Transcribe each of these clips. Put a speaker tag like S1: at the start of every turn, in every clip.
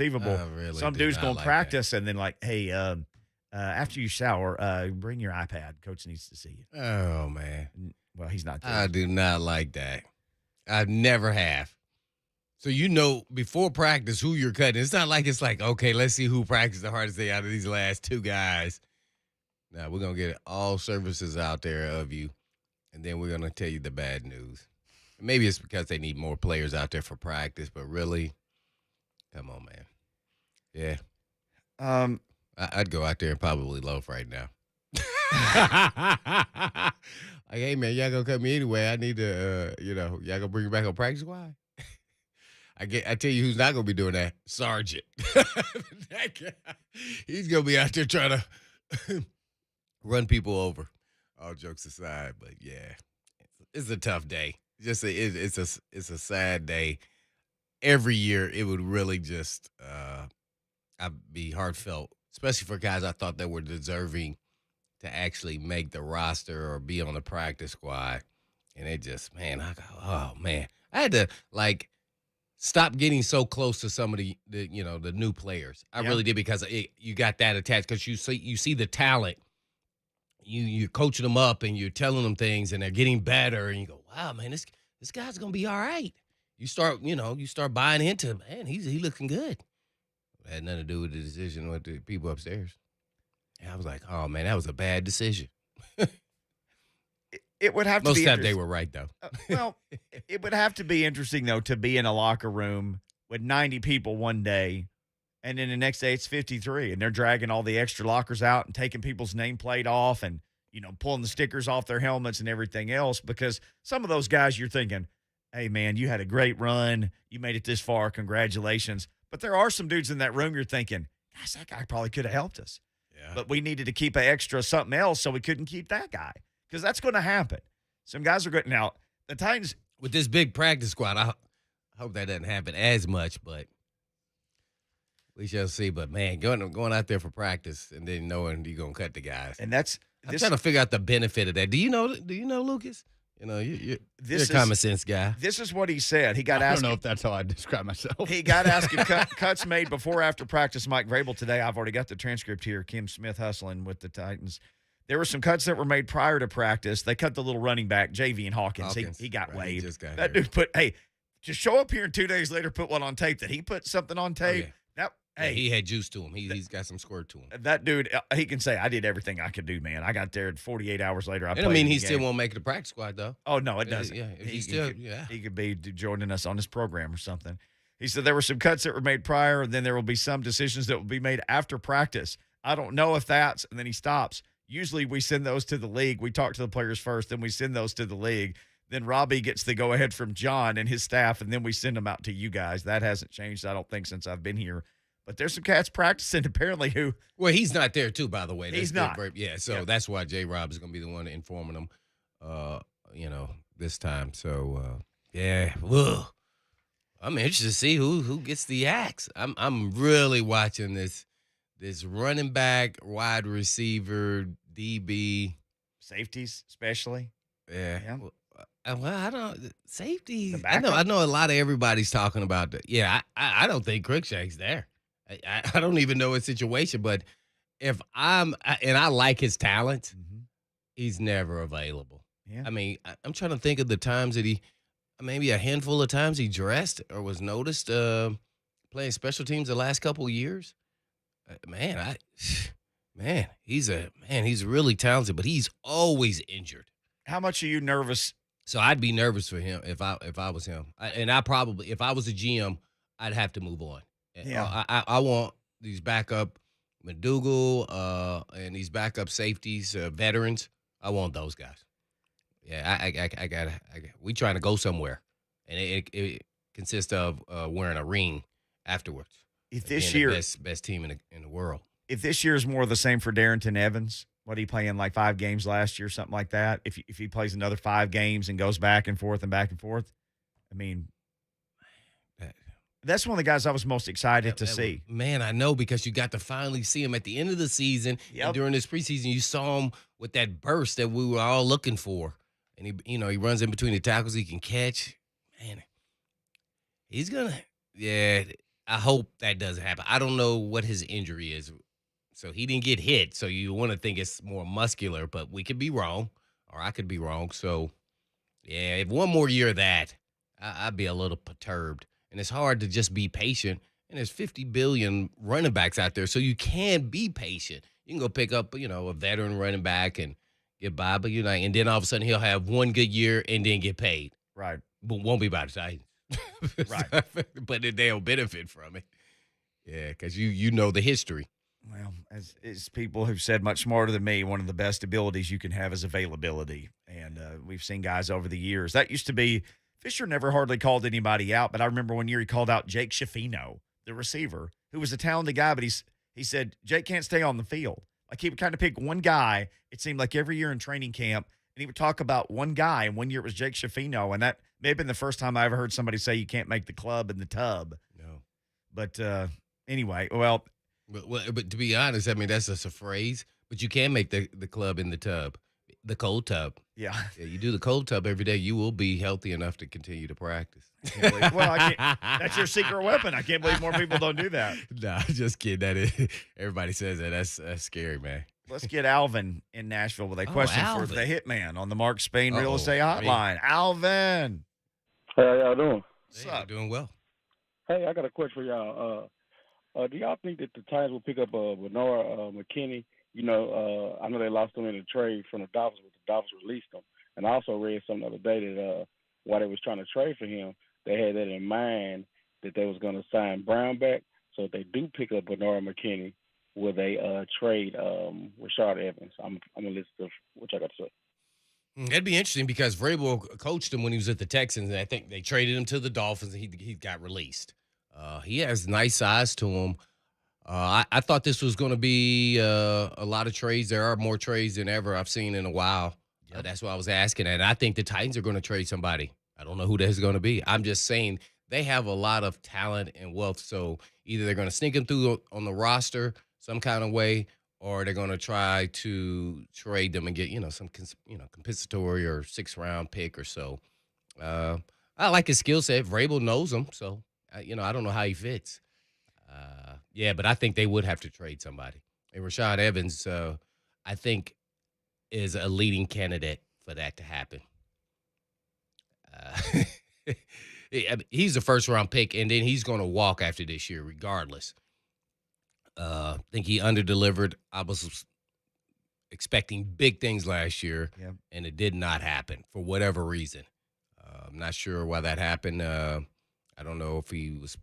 S1: inconceivable.
S2: I really
S1: Some
S2: do
S1: dude's
S2: not
S1: going to
S2: like
S1: practice and then like, hey, after you shower, bring your iPad. Coach needs to see you.
S2: that. Oh, man.
S1: Well, he's not there.
S2: I do not like that. I never have. So you know before practice who you're cutting. It's not like it's like, okay, let's see who practiced the hardest day out of these last two guys. Now, we're going to get all services out there of you, and then we're going to tell you the bad news. Maybe it's because they need more players out there for practice, but really, come on, man. Yeah. I'd go out there and probably loaf right now. Like, hey, man, y'all going to cut me anyway. I need to, y'all going to bring me back on practice squad? I tell you who's not going to be doing that. Sergeant. That guy, he's going to be out there trying to run people over. All jokes aside, but yeah, it's a tough day. It's a sad day. Every year it would really just I'd be heartfelt, especially for guys I thought that were deserving to actually make the roster or be on the practice squad. And it just, man, I go, oh man. I had to stop getting so close to some of the new players. I really did, because you got that attached, because you see the talent. You're coaching them up and you're telling them things and they're getting better, and you go, wow, man, this guy's gonna be all right. You start buying into him. Man, he looking good. It had nothing to do with the decision with the people upstairs. And I was like, oh man, that was a bad decision.
S1: It would have to
S2: Most
S1: be
S2: of the time they were right though.
S1: Well, it would have to be interesting though to be in a locker room with 90 people one day, and then the next day it's 53, and they're dragging all the extra lockers out and taking people's nameplate off and, pulling the stickers off their helmets and everything else, because some of those guys you're thinking, hey, man, you had a great run. You made it this far. Congratulations. But there are some dudes in that room you're thinking, gosh, that guy probably could have helped us.
S2: Yeah.
S1: But we needed to keep an extra something else, so we couldn't keep that guy, because that's going to happen. Some guys are good. Now, the Titans.
S2: With this big practice squad, I hope that doesn't happen as much, but we shall see. But, man, going out there for practice and then knowing you're going to cut the guys.
S1: And
S2: I'm trying to figure out the benefit of that. Do you know, Lucas? You're a common sense guy.
S1: This is what he said. He got asked.
S3: I don't know if that's how I describe myself.
S1: He got asked if cuts made before or after practice. Mike Vrabel today. I've already got the transcript here. Kim Smith hustling with the Titans. There were some cuts that were made prior to practice. They cut the little running back, JV and Hawkins. He got
S2: right,
S1: waived.
S2: He just got
S1: that
S2: here.
S1: dude just show up here and 2 days later, put one on tape that he put something on tape.
S2: Yeah, he had juice to him. He's got some squirt to him.
S1: That dude, he can say, I did everything I could do, man. I got there 48 hours later.
S2: I mean he still won't make it to practice squad, though.
S1: Oh, no, it doesn't.
S2: Yeah,
S1: he could be joining us on this program or something. He said there were some cuts that were made prior, and then there will be some decisions that will be made after practice. I don't know if that's, and then he stops. Usually we send those to the league. We talk to the players first, then we send those to the league. Then Robbie gets the go-ahead from John and his staff, and then we send them out to you guys. That hasn't changed, I don't think, since I've been here. But there's some cats practicing apparently who.
S2: Well, he's not there too, by the way.
S1: He's not.
S2: Yeah, so that's why J. Rob is going to be the one informing them, this time. So, yeah. Ugh. I'm interested to see who gets the axe. I'm really watching this running back, wide receiver, DB.
S1: Safeties, especially.
S2: Yeah. Well, I don't safety. I know a lot of everybody's talking about that. Yeah, I don't think Cruikshank's there. I don't even know his situation, but if and I like his talent, he's never available.
S1: Yeah.
S2: I mean, I'm trying to think of the times that maybe a handful of times he dressed or was noticed playing special teams the last couple of years. He's really talented, but he's always injured.
S1: How much are you nervous?
S2: So I'd be nervous for him if I was him. If I was a GM, I'd have to move on.
S1: Yeah.
S2: I want these backup McDougal and these backup safeties, veterans. I want those guys. Yeah, I got. We trying to go somewhere, and it consists of wearing a ring afterwards.
S1: If this year,
S2: the best team in the world.
S1: If this year is more of the same for Darrington Evans, what he playing like 5 games last year, something like that. If he plays another 5 games and goes back and forth, I mean, that's one of the guys I was most excited to see.
S2: Man, I know, because you got to finally see him at the end of the season.
S1: Yep.
S2: And during this preseason, you saw him with that burst that we were all looking for. And he runs in between the tackles. He can catch. Man, he's gonna. Yeah, I hope that doesn't happen. I don't know what his injury is. So he didn't get hit. So you want to think it's more muscular, but we could be wrong, or I could be wrong. So, yeah, if one more year of that, I'd be a little perturbed. And it's hard to just be patient. And there's 50 billion running backs out there, so you can be patient. You can go pick up, a veteran running back and get by, but and then all of a sudden he'll have one good year and then get paid.
S1: Right.
S2: But won't be by the Titans.
S1: Right.
S2: But they'll benefit from it. Yeah, because you know the history.
S1: Well, as people who've said much smarter than me, one of the best abilities you can have is availability. And we've seen guys over the years. That used to be – Fisher never hardly called anybody out, but I remember one year he called out Jake Schifino, the receiver, who was a talented guy, but he said, Jake can't stay on the field. Like he would kind of pick one guy, it seemed like every year in training camp, and he would talk about one guy, and one year it was Jake Schifino, and that may have been the first time I ever heard somebody say you can't make the club in the tub.
S2: No.
S1: But anyway, well –
S2: But to be honest, I mean, that's just a phrase. But you can make the club in the tub, the cold tub.
S1: Yeah.
S2: You do the cold tub every day, you will be healthy enough to continue to practice.
S1: That's your secret weapon. I can't believe more people don't do that.
S2: Nah, just kidding. Everybody says that. That's scary, man.
S1: Let's get Alvin in Nashville with a question for the Hitman on the Mark Spain Real Estate Hotline. Alvin.
S4: Hey, how y'all doing?
S2: What's up? Doing well.
S4: Hey, I got a question for y'all. Do y'all think that the Titans will pick up Bernard McKinney? I know they lost him in a trade from the Dolphins, but the Dolphins released him. And I also read something the other day that while they was trying to trade for him, they had that in mind that they was going to sign Brown back. So if they do pick up Bernard McKinney, will they trade Rashard Evans? I'm going to listen to what y'all got to say.
S2: That'd be interesting because Vrabel coached him when he was at the Texans, and I think they traded him to the Dolphins, and he got released. He has nice size to him. I thought this was going to be a lot of trades. There are more trades than ever I've seen in a while. Yep. That's why I was asking. And I think the Titans are going to trade somebody. I don't know who that's going to be. I'm just saying they have a lot of talent and wealth. So either they're going to sneak them through on the roster some kind of way, or they're going to try to trade them and get, some compensatory or 6th-round pick or so. I like his skill set. Vrabel knows him, so I don't know how he fits. But I think they would have to trade somebody. And Rashard Evans, I think, is a leading candidate for that to happen. He's the 1st-round pick, and then he's going to walk after this year regardless. I think he underdelivered. I was expecting big things last year, and it did not happen for whatever reason. I'm not sure why that happened. I don't know if he was,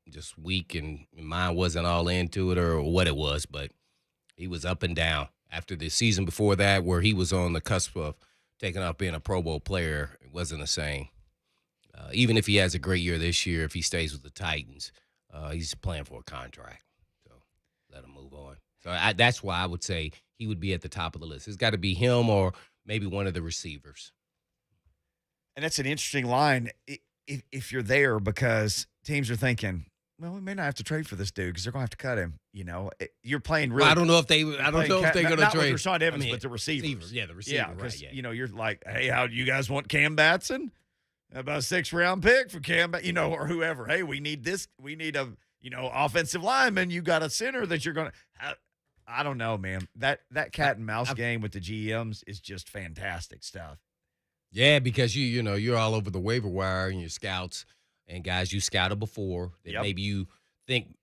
S2: just weak and mind wasn't all into it or what it was, but he was up and down. After the season before that, where he was on the cusp of taking up being a Pro Bowl player, it wasn't the same. Even if he has a great year this year, if he stays with the Titans, he's playing for a contract. So let him move on. So that's why I would say he would be at the top of the list. It's got to be him or maybe one of the receivers.
S1: And that's an interesting line if you're there, because teams are thinking, well, we may not have to trade for this dude because they're going to have to cut him. You're playing really.
S2: Well, I don't know if they're going to trade.
S1: Not with Rashard Evans, but the receivers.
S2: Yeah, the receiver.
S1: Yeah, because
S2: right,
S1: you're like, hey, how do you guys want Cam Batson? How about a 6th-round pick for Cam, or whoever. Hey, we need this. We need a offensive lineman. You got a center that you're going to. I don't know, man. That cat and mouse game with the GMs is just fantastic stuff.
S2: Yeah, because you're all over the waiver wire and your scouts and guys you scouted before that maybe you think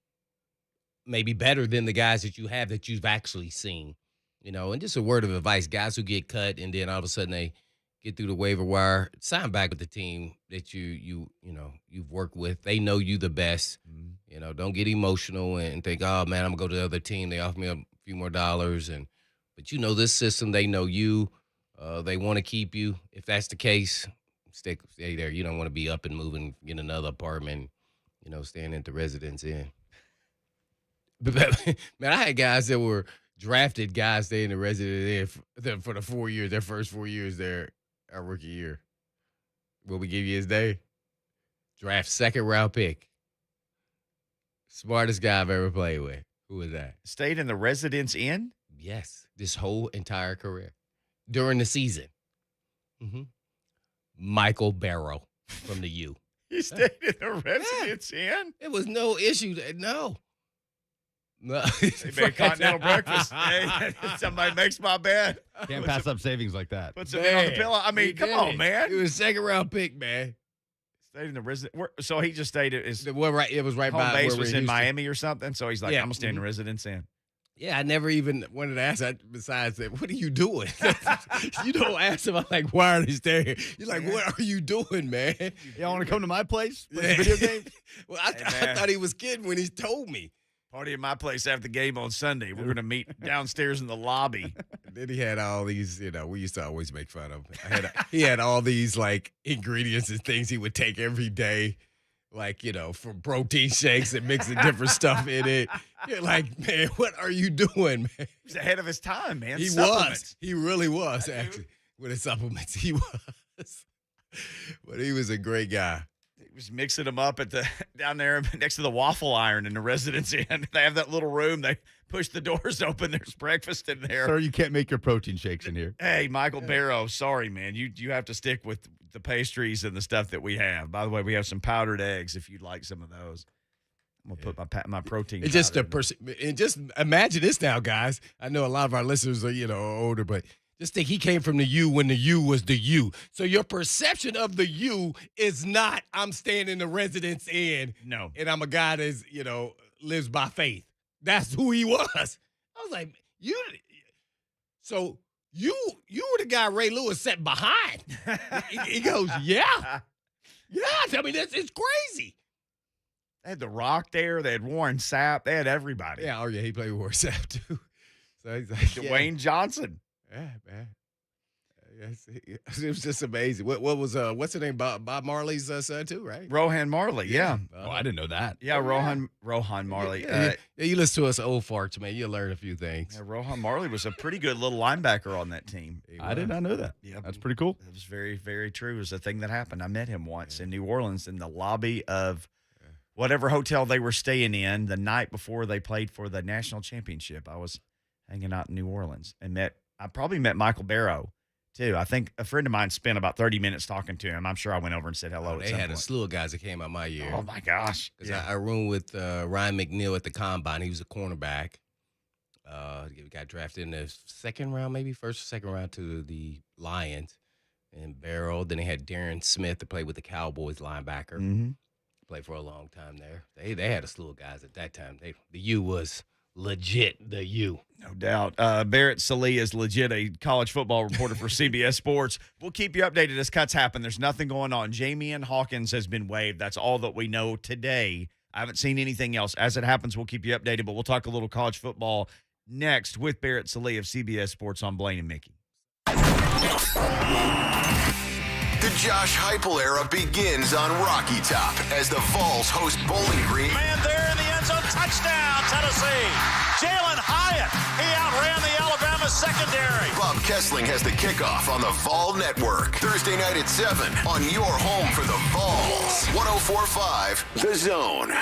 S2: maybe better than the guys that you have that you've actually seen. And just a word of advice, guys who get cut and then all of a sudden they get through the waiver wire, sign back with the team that you've worked with. They know you the best. Mm-hmm. Don't get emotional and think, oh man, I'm gonna go to the other team. They offer me a few more dollars, but this system, they know you. They want to keep you. If that's the case, stay there. You don't want to be up and moving, get another apartment, staying at the Residence Inn. But man, I had guys that were drafted guys staying in the Residence Inn for the 4 years, their first 4 years there, our rookie year. What we give you his day? Draft 2nd-round pick. Smartest guy I've ever played with. Who was that?
S1: Stayed in the Residence Inn?
S2: Yes, this whole entire career. During the season. Mm-hmm. Michael Barrow from the U.
S1: You stayed in the Residence Inn?
S2: It was no issue. No. No.
S1: They made continental breakfast. Hey, somebody makes my bed.
S3: Can't pass up savings like that.
S1: Put some meat on the pillow. I mean, come on, man.
S2: It was a 2nd-round pick, man.
S1: Stayed in the residence. So he just stayed at his
S2: It was right
S1: home
S2: by
S1: base
S2: where
S1: was
S2: we're
S1: in
S2: Houston.
S1: Miami or something. So he's like,
S2: Yeah.
S1: I'm going to stay in the Residence Inn.
S2: Yeah, I never even wanted to ask that besides that. What are you doing? You don't ask him, I'm like, why are they staying here? You're like, what are you doing, man?
S3: Y'all want to come to my place? Play
S2: Yeah.
S3: some video games?
S2: Well, I thought he was kidding when he told me.
S1: Party at my place after the game on Sunday. We're going to meet downstairs in the lobby.
S2: Then he had all these, we used to always make fun of him. He had all these, like, ingredients and things he would take every day, like, from protein shakes and mixing different stuff in it. You're like, man, what are you doing, man?
S1: He's ahead of his time, man.
S2: He
S1: Supplements.
S2: was. He really was,
S1: That dude.
S2: actually. With his supplements, he was. But he was a great guy.
S1: He was mixing them up down there next to the waffle iron in the Residence Inn. They have that little room. They push the doors open. There's breakfast in there.
S3: Sir, you can't make your protein shakes in here.
S1: Hey, Michael Barrow, sorry, man. You have to stick with the pastries and the stuff that we have. By the way, we have some powdered eggs if you'd like some of those. I'm going to put my protein
S2: It's just
S1: powder
S2: and just imagine this now, guys. I know a lot of our listeners are, older, but just think he came from the U when the U was the U. So your perception of the U is not I'm staying in the Residence Inn.
S1: No.
S2: And I'm a guy that's, lives by faith. That's who he was. I was like, so you were the guy Ray Lewis sat behind. He goes, yeah. Yeah. I mean, it's crazy.
S1: They had The Rock there. They had Warren Sapp. They had everybody.
S2: Yeah, he played with Sapp too. So he's like,
S1: Dwayne Johnson.
S2: Yeah, man. Yes, it was just amazing. What was what's the name? Bob Marley's son too, right?
S1: Rohan Marley. Yeah.
S3: Oh, I didn't know that.
S1: Yeah, Rohan Marley.
S2: Yeah, you listen to us old farts, man. You'll learn a few things.
S1: Yeah, Rohan Marley was a pretty good little linebacker on that team.
S3: I did not know that.
S1: Yeah.
S3: That's pretty cool.
S1: It was very, very true. It was a thing that happened. I met him once in New Orleans in the lobby of whatever hotel they were staying in the night before they played for the national championship. I was hanging out in New Orleans and I probably met Michael Barrow too. I think a friend of mine spent about 30 minutes talking to him. I'm sure I went over and said hello.
S2: They had a slew of guys that came out my year.
S1: Oh my gosh.
S2: Because I roomed with Ryan McNeil at the combine. He was a cornerback. He got drafted in the 2nd round, maybe first or 2nd round to the Lions and Barrow. Then they had Darren Smith to play with the Cowboys linebacker.
S1: Mm-hmm.
S2: Played for a long time there. They had a slew of guys at that time. The U was legit, the U.
S1: No doubt. Barrett Sallee is legit a college football reporter for CBS Sports. We'll keep you updated as cuts happen. There's nothing going on. Jamian Hawkins has been waived. That's all that we know today. I haven't seen anything else. As it happens, we'll keep you updated, but we'll talk a little college football next with Barrett Sallee of CBS Sports on Blaine and Mickey.
S5: The Josh Heupel era begins on Rocky Top as the Vols host Bowling Green.
S6: Man there in the end zone, touchdown, Tennessee. Jalen Hyatt, he outran the Alabama secondary.
S5: Bob Kessling has the kickoff on the Vol Network. Thursday night at 7 on your home for the Vols. 104.5 The Zone.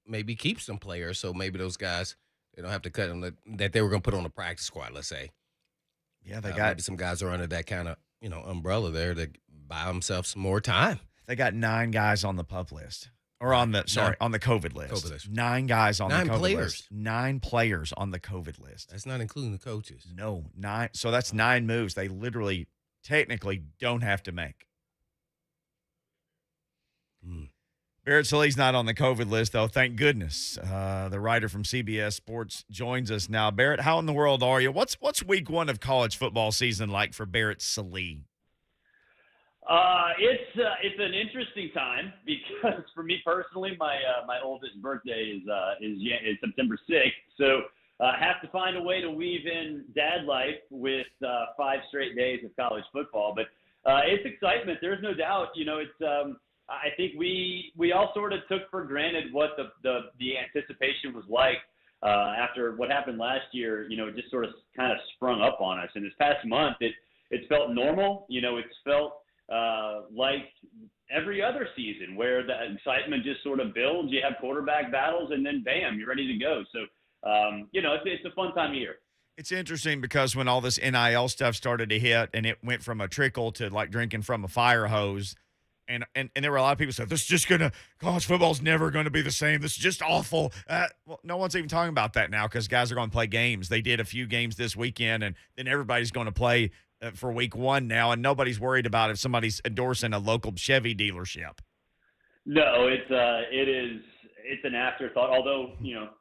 S2: maybe keep some players, so maybe those guys, they don't have to cut them that they were going to put on the practice squad, let's say.
S1: Yeah, they
S2: Maybe some guys are under that kind of, umbrella there to buy themselves some more time.
S1: They got 9 guys on the PUP list. Or on the COVID list.
S2: COVID list.
S1: 9 guys on the COVID
S2: players.
S1: list. 9 players on the COVID list.
S2: That's not including the coaches.
S1: No, 9. So that's 9 moves they literally, technically don't have to make. Barrett Sallee's not on the COVID list, though. Thank goodness. The writer from CBS Sports joins us now. Barrett, how in the world are you? What's week 1 of college football season like for Barrett Sallee?
S7: It's an interesting time because for me personally, my oldest birthday is September 6th, so I have to find a way to weave in dad life with 5 straight days of college football. But it's excitement. There's no doubt. I think we all sort of took for granted what the anticipation was like after what happened last year. It just sort of kind of sprung up on us. And this past month, it's felt normal. It's felt like every other season where the excitement just sort of builds. You have quarterback battles, and then bam, you're ready to go. So, it's a fun time of year.
S1: It's interesting because when all this NIL stuff started to hit and it went from a trickle to like drinking from a fire hose, and there were a lot of people who said, college football's never going to be the same. This is just awful. Well, no one's even talking about that now because guys are going to play games. They did a few games this weekend, and then everybody's going to play for week 1 now, and nobody's worried about if somebody's endorsing a local Chevy dealership.
S7: No, it's an afterthought. Although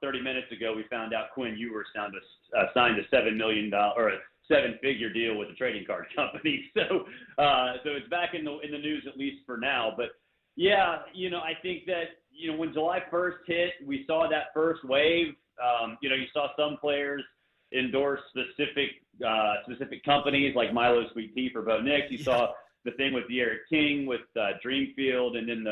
S7: 30 minutes ago we found out Quinn Ewers signed a $7 million or a 7-figure deal with a trading card company. So it's back in the news at least for now. But yeah, I think that when July 1st hit, we saw that first wave. You saw some players endorse specific companies like Milo Sweet Tea for Bo Nix. You saw the thing with the Eric King with Dreamfield, and then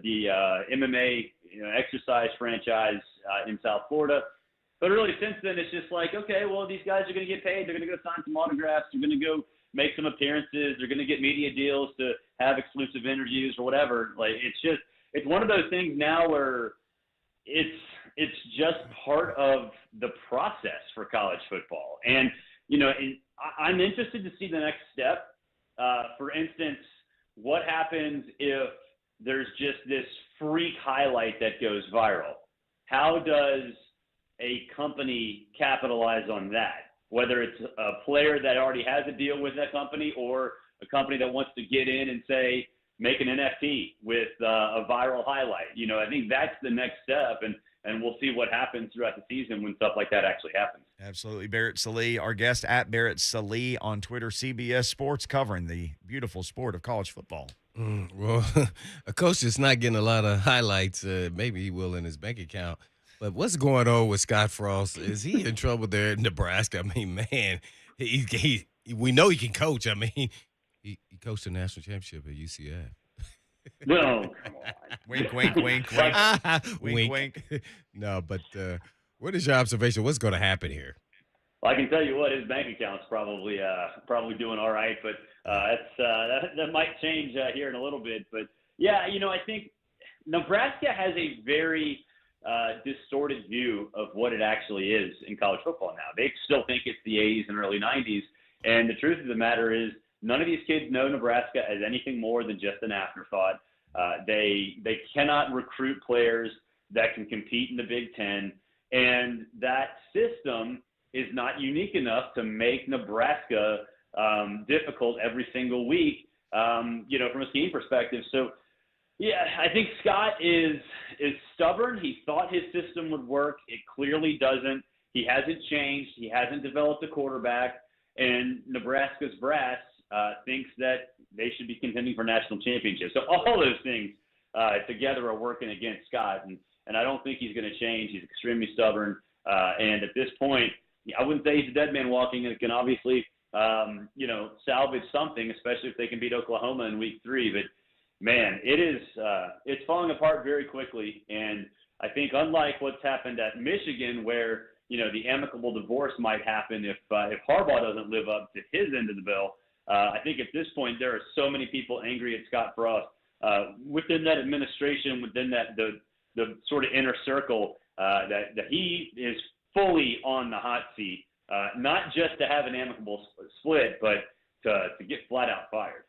S7: the MMA exercise franchise in South Florida. But really, since then, it's just like, okay, well, these guys are going to get paid. They're going to go sign some autographs. They're going to go make some appearances. They're going to get media deals to have exclusive interviews or whatever. Like, it's one of those things now where it's just part of the process for college football. And, I'm interested to see the next step. For instance, what happens if there's just this freak highlight that goes viral? How does a company capitalize on that? Whether it's a player that already has a deal with that company or a company that wants to get in and say, make an NFT with a viral highlight. I think that's the next step, and we'll see what happens throughout the season when stuff like that actually happens.
S1: Absolutely. Barrett Sallee, our guest at Barrett Sallee on Twitter, CBS Sports, covering the beautiful sport of college football.
S2: Well, a coach that's not getting a lot of highlights. Maybe he will in his bank account. But what's going on with Scott Frost? Is he in trouble there in Nebraska? I mean, man, we know he can coach. I mean, he coached the national championship at UCF.
S7: No, come on.
S1: Wink, wink, wink, wink. Wink, wink.
S2: No, but what is your observation? What's going to happen here?
S7: Well, I can tell you what, his bank account's probably doing all right, but that might change here in a little bit. But yeah, I think Nebraska has a very distorted view of what it actually is in college football now. They still think it's the 80s and early 90s, and the truth of the matter is none of these kids know Nebraska as anything more than just an afterthought. They cannot recruit players that can compete in the Big Ten, and that system is not unique enough to make Nebraska difficult every single week, from a scheme perspective. So, yeah, I think Scott is stubborn. He thought his system would work. It clearly doesn't. He hasn't changed. He hasn't developed a quarterback, and Nebraska's brass thinks that they should be contending for national championships. So all those things together are working against Scott, and I don't think he's going to change. He's extremely stubborn, and at this point, I wouldn't say he's a dead man walking, and it can obviously, salvage something, especially if they can beat Oklahoma in week 3. But man, it's falling apart very quickly, and I think unlike what's happened at Michigan, where the amicable divorce might happen if Harbaugh doesn't live up to his end of the bill. I think at this point there are so many people angry at Scott Frost within that administration, within that the sort of inner circle that he is fully on the hot seat, not just to have an amicable split, but to get flat out fired.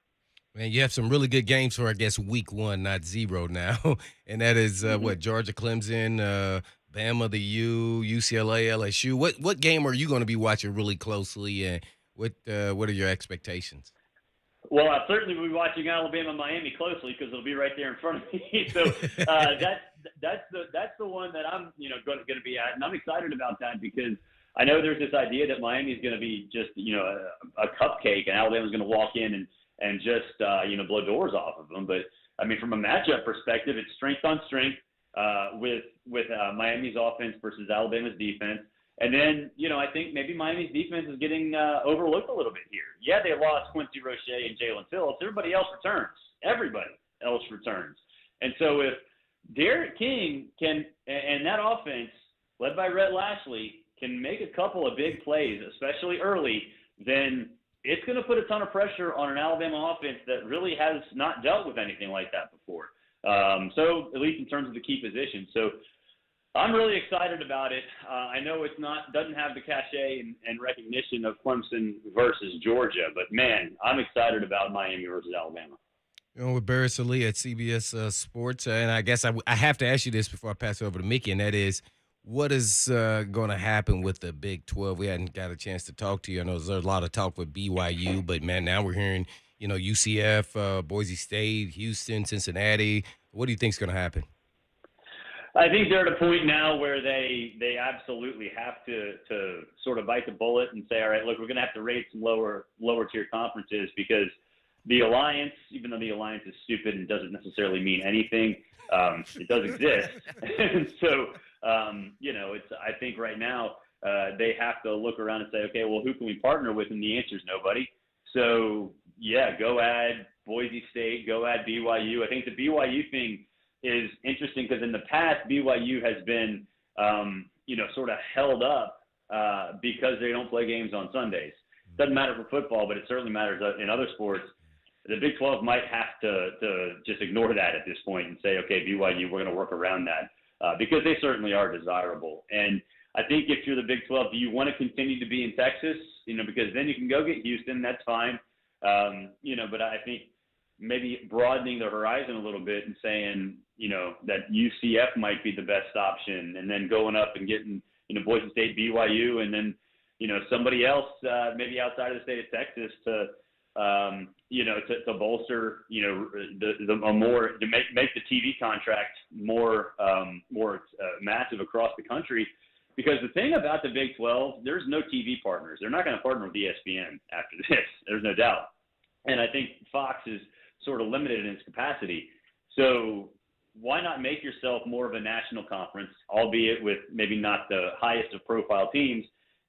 S2: Man, you have some really good games for, I guess, week 1, not 0 now. And that is, Georgia, Clemson, Bama, the U, UCLA, LSU. What game are you going to be watching really closely, and what are your expectations?
S7: Well, I'll certainly be watching Alabama, Miami closely because it'll be right there in front of me. So that's the one that I'm going to be at, and I'm excited about that because I know there's this idea that Miami is going to be just a cupcake, and Alabama's going to walk in and just blow doors off of them. But I mean, from a matchup perspective, it's strength on strength with Miami's offense versus Alabama's defense. And then, I think maybe Miami's defense is getting overlooked a little bit here. Yeah, they lost Quincy Roche and Jalen Phillips. Everybody else returns. Everybody else returns. And so if Derek King and that offense, led by Rhett Lashley, can make a couple of big plays, especially early, then it's going to put a ton of pressure on an Alabama offense that really has not dealt with anything like that before. So at least in terms of the key positions. So I'm really excited about it. I know doesn't have the cachet and recognition of Clemson versus Georgia, but man, I'm excited about Miami versus Alabama.
S2: With Barrett Sallee at CBS Sports, and I guess I have to ask you this before I pass it over to Mickey, and that is, what is going to happen with the Big 12? We hadn't got a chance to talk to you. I know there's a lot of talk with BYU, but man, now we're hearing UCF, Boise State, Houston, Cincinnati. What do you think is going to happen?
S7: I think they're at a point now where they absolutely have to sort of bite the bullet and say, all right, look, we're going to have to rate some lower tier conferences because the alliance, even though the alliance is stupid and doesn't necessarily mean anything, it does exist. And so, I think right now they have to look around and say, okay, well, who can we partner with? And the answer is nobody. So, yeah, go add Boise State, go add BYU. I think the BYU thing is interesting because in the past, BYU has been, sort of held up because they don't play games on Sundays. Doesn't matter for football, but it certainly matters in other sports. The Big 12 might have to just ignore that at this point and say, okay, BYU, we're going to work around that because they certainly are desirable. And I think if you're the Big 12, do you want to continue to be in Texas? Because then you can go get Houston. That's fine. But I think maybe broadening the horizon a little bit and saying, that UCF might be the best option, and then going up and getting, Boise State, BYU, and then, somebody else maybe outside of the state of Texas to bolster, to make the TV contract more massive across the country. Because the thing about the Big 12, there's no TV partners. They're not going to partner with ESPN after this. There's no doubt. And I think Fox is sort of limited in its capacity. So why not make yourself more of a national conference, albeit with maybe not the highest of profile teams,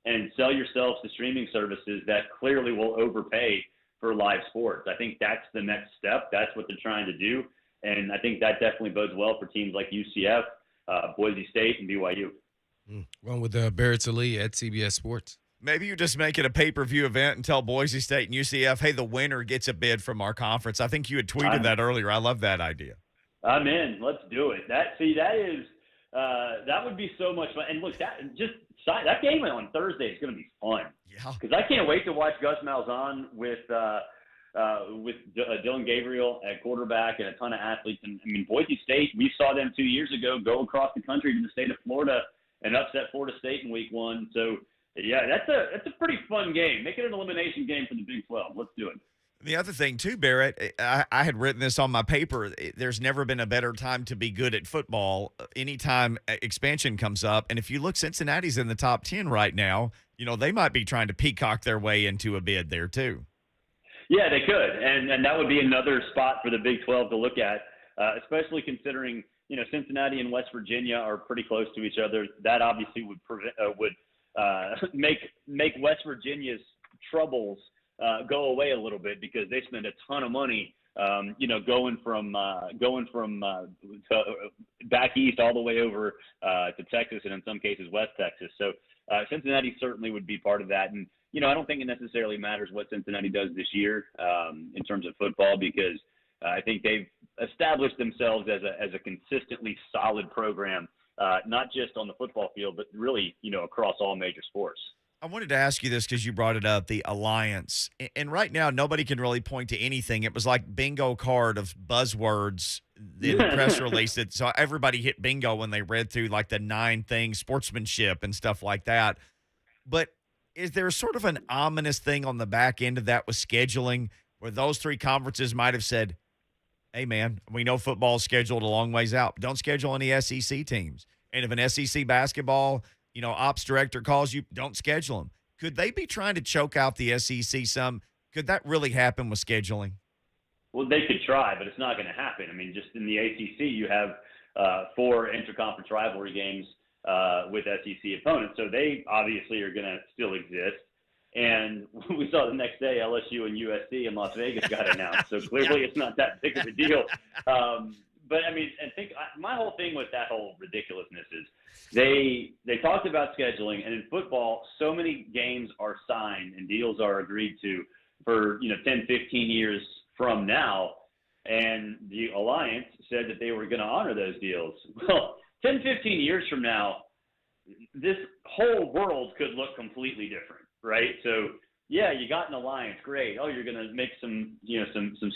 S7: and sell yourselves to streaming services that clearly will overpay for live sports? I think that's the next step. That's what they're trying to do. And I think that definitely bodes well for teams like UCF, Boise State, and BYU.
S2: One with Barrett Sallee at CBS Sports.
S1: Maybe you just make it a pay-per-view event and tell Boise State and UCF, hey, the winner gets a bid from our conference. I think you had tweeted that earlier. I love that idea.
S7: I'm in. Let's do it. That would be so much fun. And look, that game on Thursday is going to be fun.
S1: Yeah.
S7: Because I can't wait to watch Gus Malzahn with Dylan Gabriel at quarterback and a ton of athletes. And I mean, Boise State, we saw them 2 years ago go across the country to the state of Florida and upset Florida State in week 1. So yeah, that's a pretty fun game. Make it an elimination game for the Big 12. Let's do it.
S1: The other thing, too, Barrett, I had written this on my paper. There's never been a better time to be good at football. Anytime expansion comes up, and if you look, Cincinnati's in the top 10 right now. They might be trying to peacock their way into a bid there, too.
S7: Yeah, they could, and that would be another spot for the Big 12 to look at, especially considering Cincinnati and West Virginia are pretty close to each other. That obviously would make West Virginia's troubles go away a little bit because they spend a ton of money, going from back east all the way over to Texas and in some cases West Texas. So Cincinnati certainly would be part of that. And I don't think it necessarily matters what Cincinnati does this year in terms of football because I think they've established themselves as a consistently solid program, not just on the football field, but really, across all major sports.
S1: I wanted to ask you this because you brought it up, the alliance. And right now, nobody can really point to anything. It was like bingo card of buzzwords, the press release. So everybody hit bingo when they read through like the 9 things, sportsmanship and stuff like that. But is there sort of an ominous thing on the back end of that with scheduling where those 3 conferences might have said, hey, man, we know football's scheduled a long ways out. But don't schedule any SEC teams. And if an SEC basketball ops director calls you, don't schedule them. Could they be trying to choke out the SEC some? Could that really happen with scheduling?
S7: Well, they could try, but it's not going to happen. I mean, just in the ACC, you have 4 interconference rivalry games with SEC opponents. So they obviously are going to still exist. And we saw the next day LSU and USC in Las Vegas got announced. So clearly it's not that big of a deal. But, I mean, my whole thing with that whole ridiculousness is they talked about scheduling, and in football, so many games are signed and deals are agreed to for, 10, 15 years from now, and the Alliance said that they were going to honor those deals. Well, 10, 15 years from now, this whole world could look completely different, right? So, yeah, you got an alliance, great. Oh, you're going to make some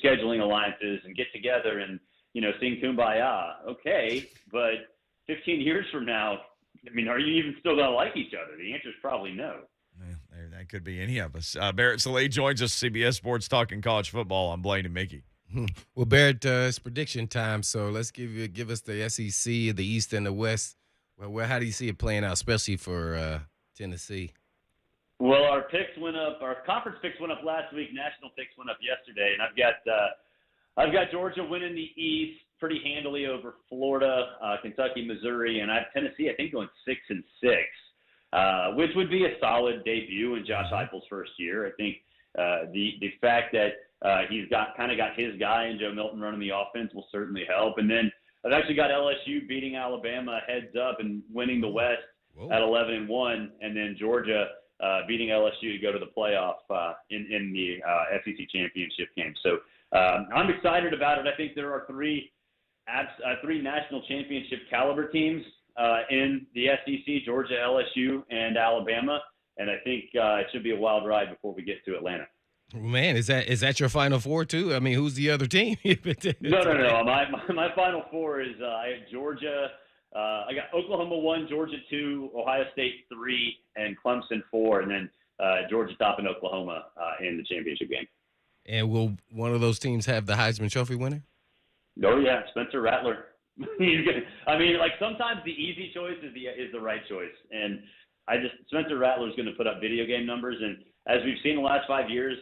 S7: scheduling alliances and get together and, sing Kumbaya. Okay, but 15 years from now, I mean, are you even still going to like each other? The answer is probably no.
S1: Well, that could be any of us. Barrett Sallee joins us, CBS Sports, talking college football. I'm Blaine and Mickey.
S2: Well, Barrett, it's prediction time, so let's give us the SEC, the East and the West. Well, how do you see it playing out, especially for Tennessee?
S7: Well, our picks went up. Our conference picks went up last week. National picks went up yesterday, and I've got Georgia winning the East pretty handily over Florida, Kentucky, Missouri, and I have Tennessee, I think, going 6-6, which would be a solid debut in Josh Heupel's first year. I think the fact that he's got his guy and Joe Milton running the offense will certainly help. And then I've actually got LSU beating Alabama heads up and winning the West at 11-1, and then Georgia beating LSU to go to the playoff in the SEC championship game. So I'm excited about it. I think there are 3 national championship caliber teams in the SEC: Georgia, LSU, and Alabama. And I think it should be a wild ride before we get to Atlanta.
S2: Man, is that your Final Four too? I mean, who's the other team?
S7: No. My Final Four is I have Georgia. I got Oklahoma 1, Georgia 2, Ohio State 3, and Clemson 4, and then Georgia topping Oklahoma in the championship game.
S2: And will one of those teams have the Heisman Trophy winner?
S7: Oh yeah, Spencer Rattler. Sometimes the easy choice is the right choice, and Spencer Rattler is going to put up video game numbers, and as we've seen the last 5 years,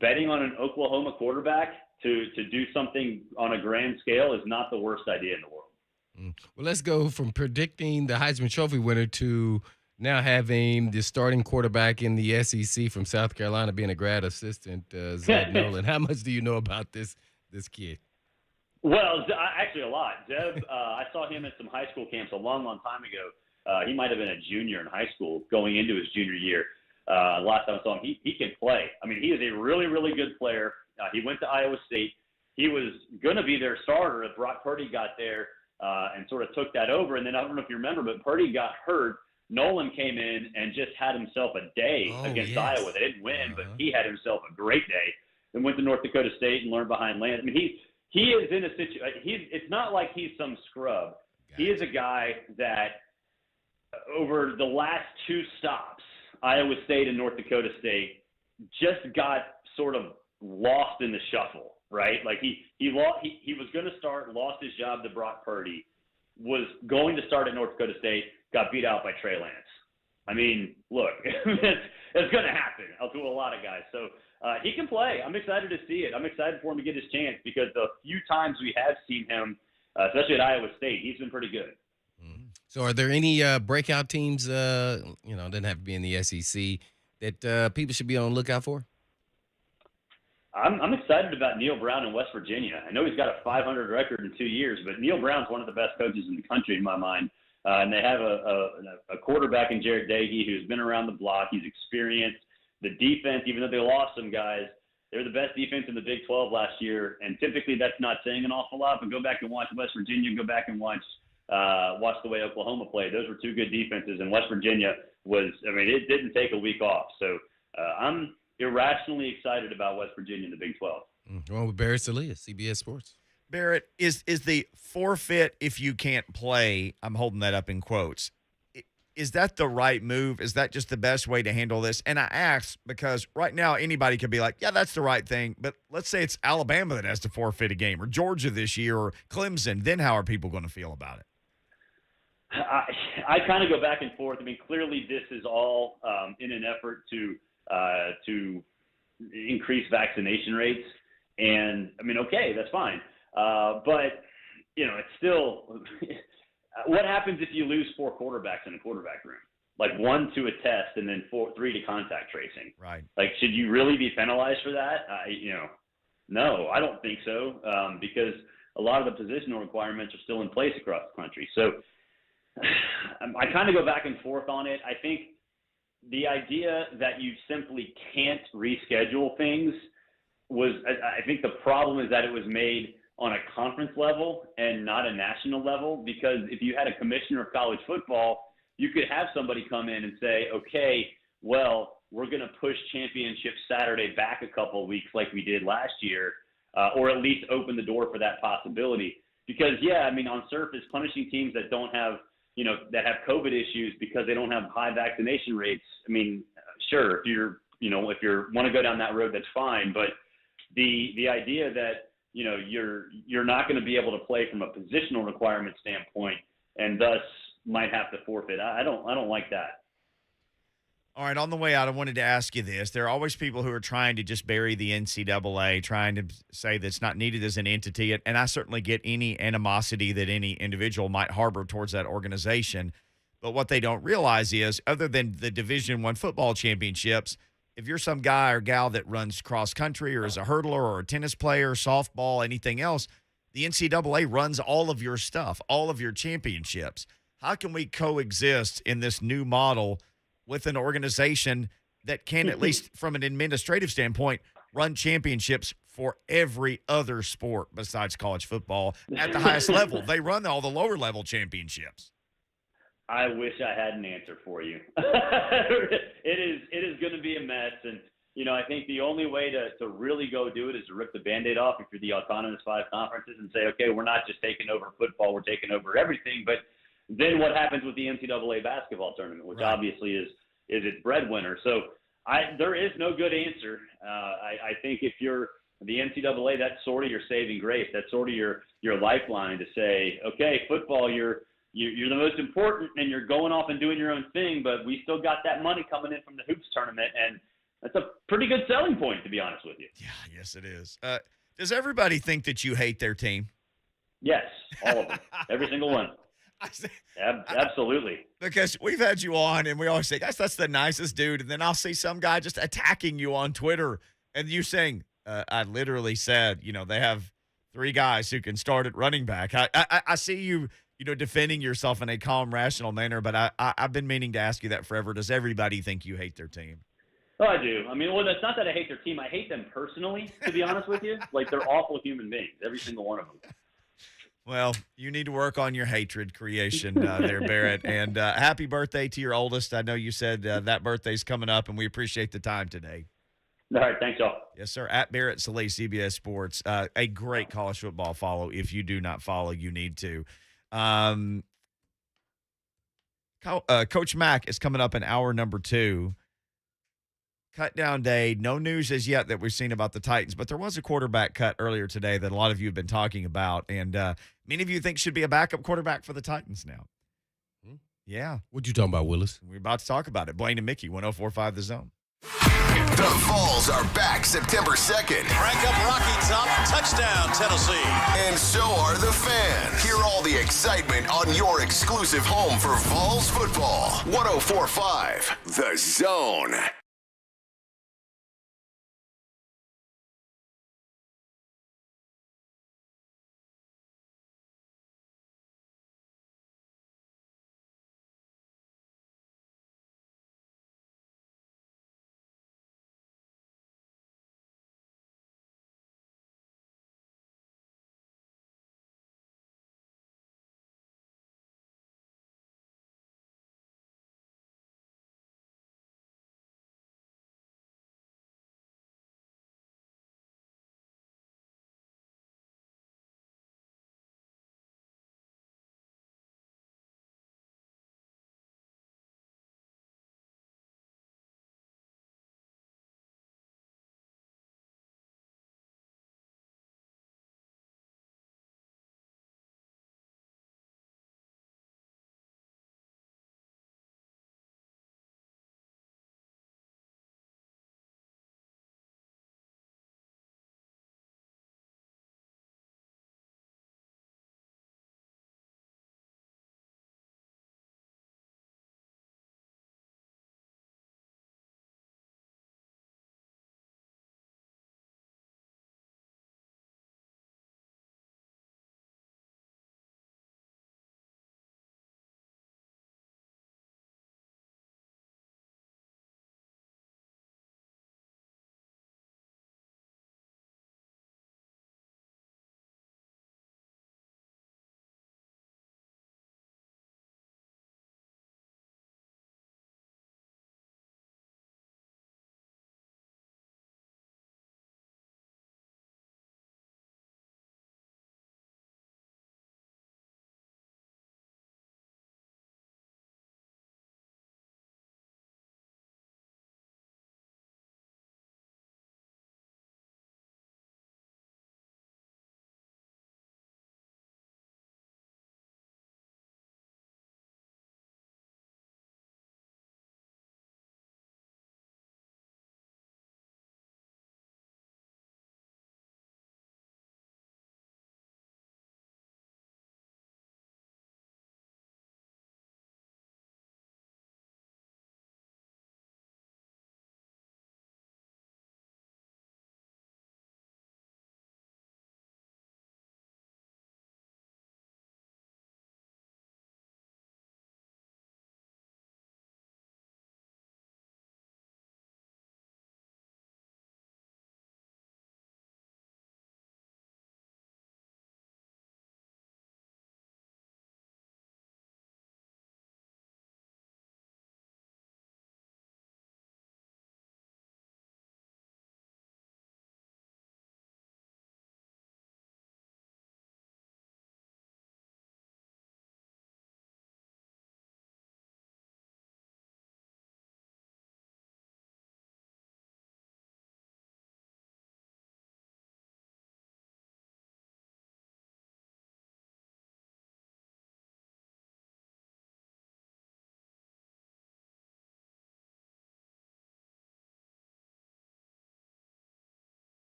S7: betting on an Oklahoma quarterback to do something on a grand scale is not the worst idea in the world.
S2: Well, let's go from predicting the Heisman Trophy winner to now having the starting quarterback in the SEC from South Carolina being a grad assistant, Zeb Nolan. How much do you know about this kid?
S7: Well, actually a lot. Zeb, I saw him at some high school camps a long, long time ago. He might have been a junior in high school going into his junior year. Last time I saw him, he can play. I mean, he is a really, really good player. He went to Iowa State. He was going to be their starter if Brock Purdy got there and sort of took that over. And then I don't know if you remember, but Purdy got hurt. Nolan came in and just had himself a day against Iowa. They didn't win, but he had himself a great day. And went to North Dakota State and learned behind Lance. I mean, he is in a situation. It's not like he's some scrub. He is a guy that over the last 2 stops, Iowa State and North Dakota State, just got sort of lost in the shuffle, right? Like he was going to start, lost his job to Brock Purdy, was going to start at North Dakota State, got beat out by Trey Lance. I mean, look, it's going to happen to a lot of guys. So he can play. I'm excited to see it. I'm excited for him to get his chance because the few times we have seen him, especially at Iowa State, he's been pretty good.
S2: So are there any breakout teams, doesn't have to be in the SEC, that people should be on the lookout for?
S7: I'm excited about Neil Brown in West Virginia. I know he's got a 500 record in 2 years, but Neil Brown's one of the best coaches in the country in my mind. And they have a quarterback in Jared Dagey who's been around the block. He's experienced. The defense, even though they lost some guys, They were the best defense in the Big 12 last year, and typically that's not saying an awful lot, but go back and watch West Virginia, go back and watch the way Oklahoma played. Those were two good defenses, and West Virginia it didn't take a week off. So I'm irrationally excited about West Virginia in the Big 12.
S2: Going with Barrett Sallee, CBS Sports.
S1: Barrett, is the forfeit if you can't play, I'm holding that up in quotes, is that the right move? Is that just the best way to handle this? And I ask because right now anybody could be like, yeah, that's the right thing. But let's say it's Alabama that has to forfeit a game, or Georgia this year, or Clemson. Then how are people going to feel about it?
S7: I kind of go back and forth. I mean, clearly this is all in an effort to increase vaccination rates. And, I mean, okay, that's fine. But, it's still – what happens if you lose 4 quarterbacks in a quarterback room? Like 1 to a test and then 3 to contact tracing.
S1: Right.
S7: Like, should you really be penalized for that? No, I don't think so, because a lot of the positional requirements are still in place across the country. So I kind of go back and forth on it. I think the idea that you simply can't reschedule things I think the problem is that it was made on a conference level and not a national level, because if you had a commissioner of college football, you could have somebody come in and say, okay, well, we're going to push championship Saturday back a couple of weeks like we did last year, or at least open the door for that possibility. Because, on surface, punishing teams that don't have, that have COVID issues because they don't have high vaccination rates, sure, if you want to go down that road, that's fine. But the idea that, you're not going to be able to play from a positional requirement standpoint and thus might have to forfeit. I don't like that.
S1: All right, on the way out, I wanted to ask you this. There are always people who are trying to just bury the NCAA, trying to say that's not needed as an entity, and I certainly get any animosity that any individual might harbor towards that organization. But what they don't realize is, other than the Division I football championships, if you're some guy or gal that runs cross country or is a hurdler or a tennis player, softball, anything else, the NCAA runs all of your stuff, all of your championships. How can we coexist in this new model with an organization that can, at least from an administrative standpoint, run championships for every other sport besides college football at the highest level? They run all the lower level championships.
S7: I wish I had an answer for you. It is going to be a mess. And, I think the only way to really go do it is to rip the Band-Aid off if you're the autonomous 5 conferences and say, okay, we're not just taking over football, we're taking over everything. But then what happens with the NCAA basketball tournament, which obviously is its breadwinner. So there is no good answer. I think if you're the NCAA, that's sort of your saving grace. That's sort of your lifeline to say, okay, football, you're the most important and you're going off and doing your own thing, but we still got that money coming in from the hoops tournament. And that's a pretty good selling point, to be honest with you.
S1: Yeah, yes, it is. Does everybody think that you hate their team?
S7: Yes, all of them. Every single one. Absolutely.
S1: Because we've had you on and we always say, guys, that's the nicest dude. And then I'll see some guy just attacking you on Twitter and you saying, I literally said, they have 3 guys who can start at running back. I see you, defending yourself in a calm, rational manner, but I've been meaning to ask you that forever. Does everybody think you hate their team?
S7: Oh, I do. It's not that I hate their team. I hate them personally, to be honest with you. Like, they're awful human beings, every single one of them.
S1: Well, you need to work on your hatred creation there, Barrett. And happy birthday to your oldest. I know you said that birthday's coming up, and we appreciate the time today.
S7: All right, thanks, y'all.
S1: Yes, sir. At Barrett Sallee, CBS Sports. A great college football follow. If you do not follow, you need to. Coach Mac is coming up in hour number 2. Cut down day. No news as yet that we've seen about the Titans, but there was a quarterback cut earlier today that a lot of you have been talking about, and many of you think should be a backup quarterback for the Titans now. Yeah.
S2: What you talking about, Willis?
S1: We're about to talk about it. Blaine and Mickey, 104.5 The Zone.
S5: The Vols are back September 2nd.
S6: Crank up Rocky Top. Touchdown, Tennessee.
S5: And so are the fans. Hear all the excitement on your exclusive home for Vols football. 104.5 The Zone.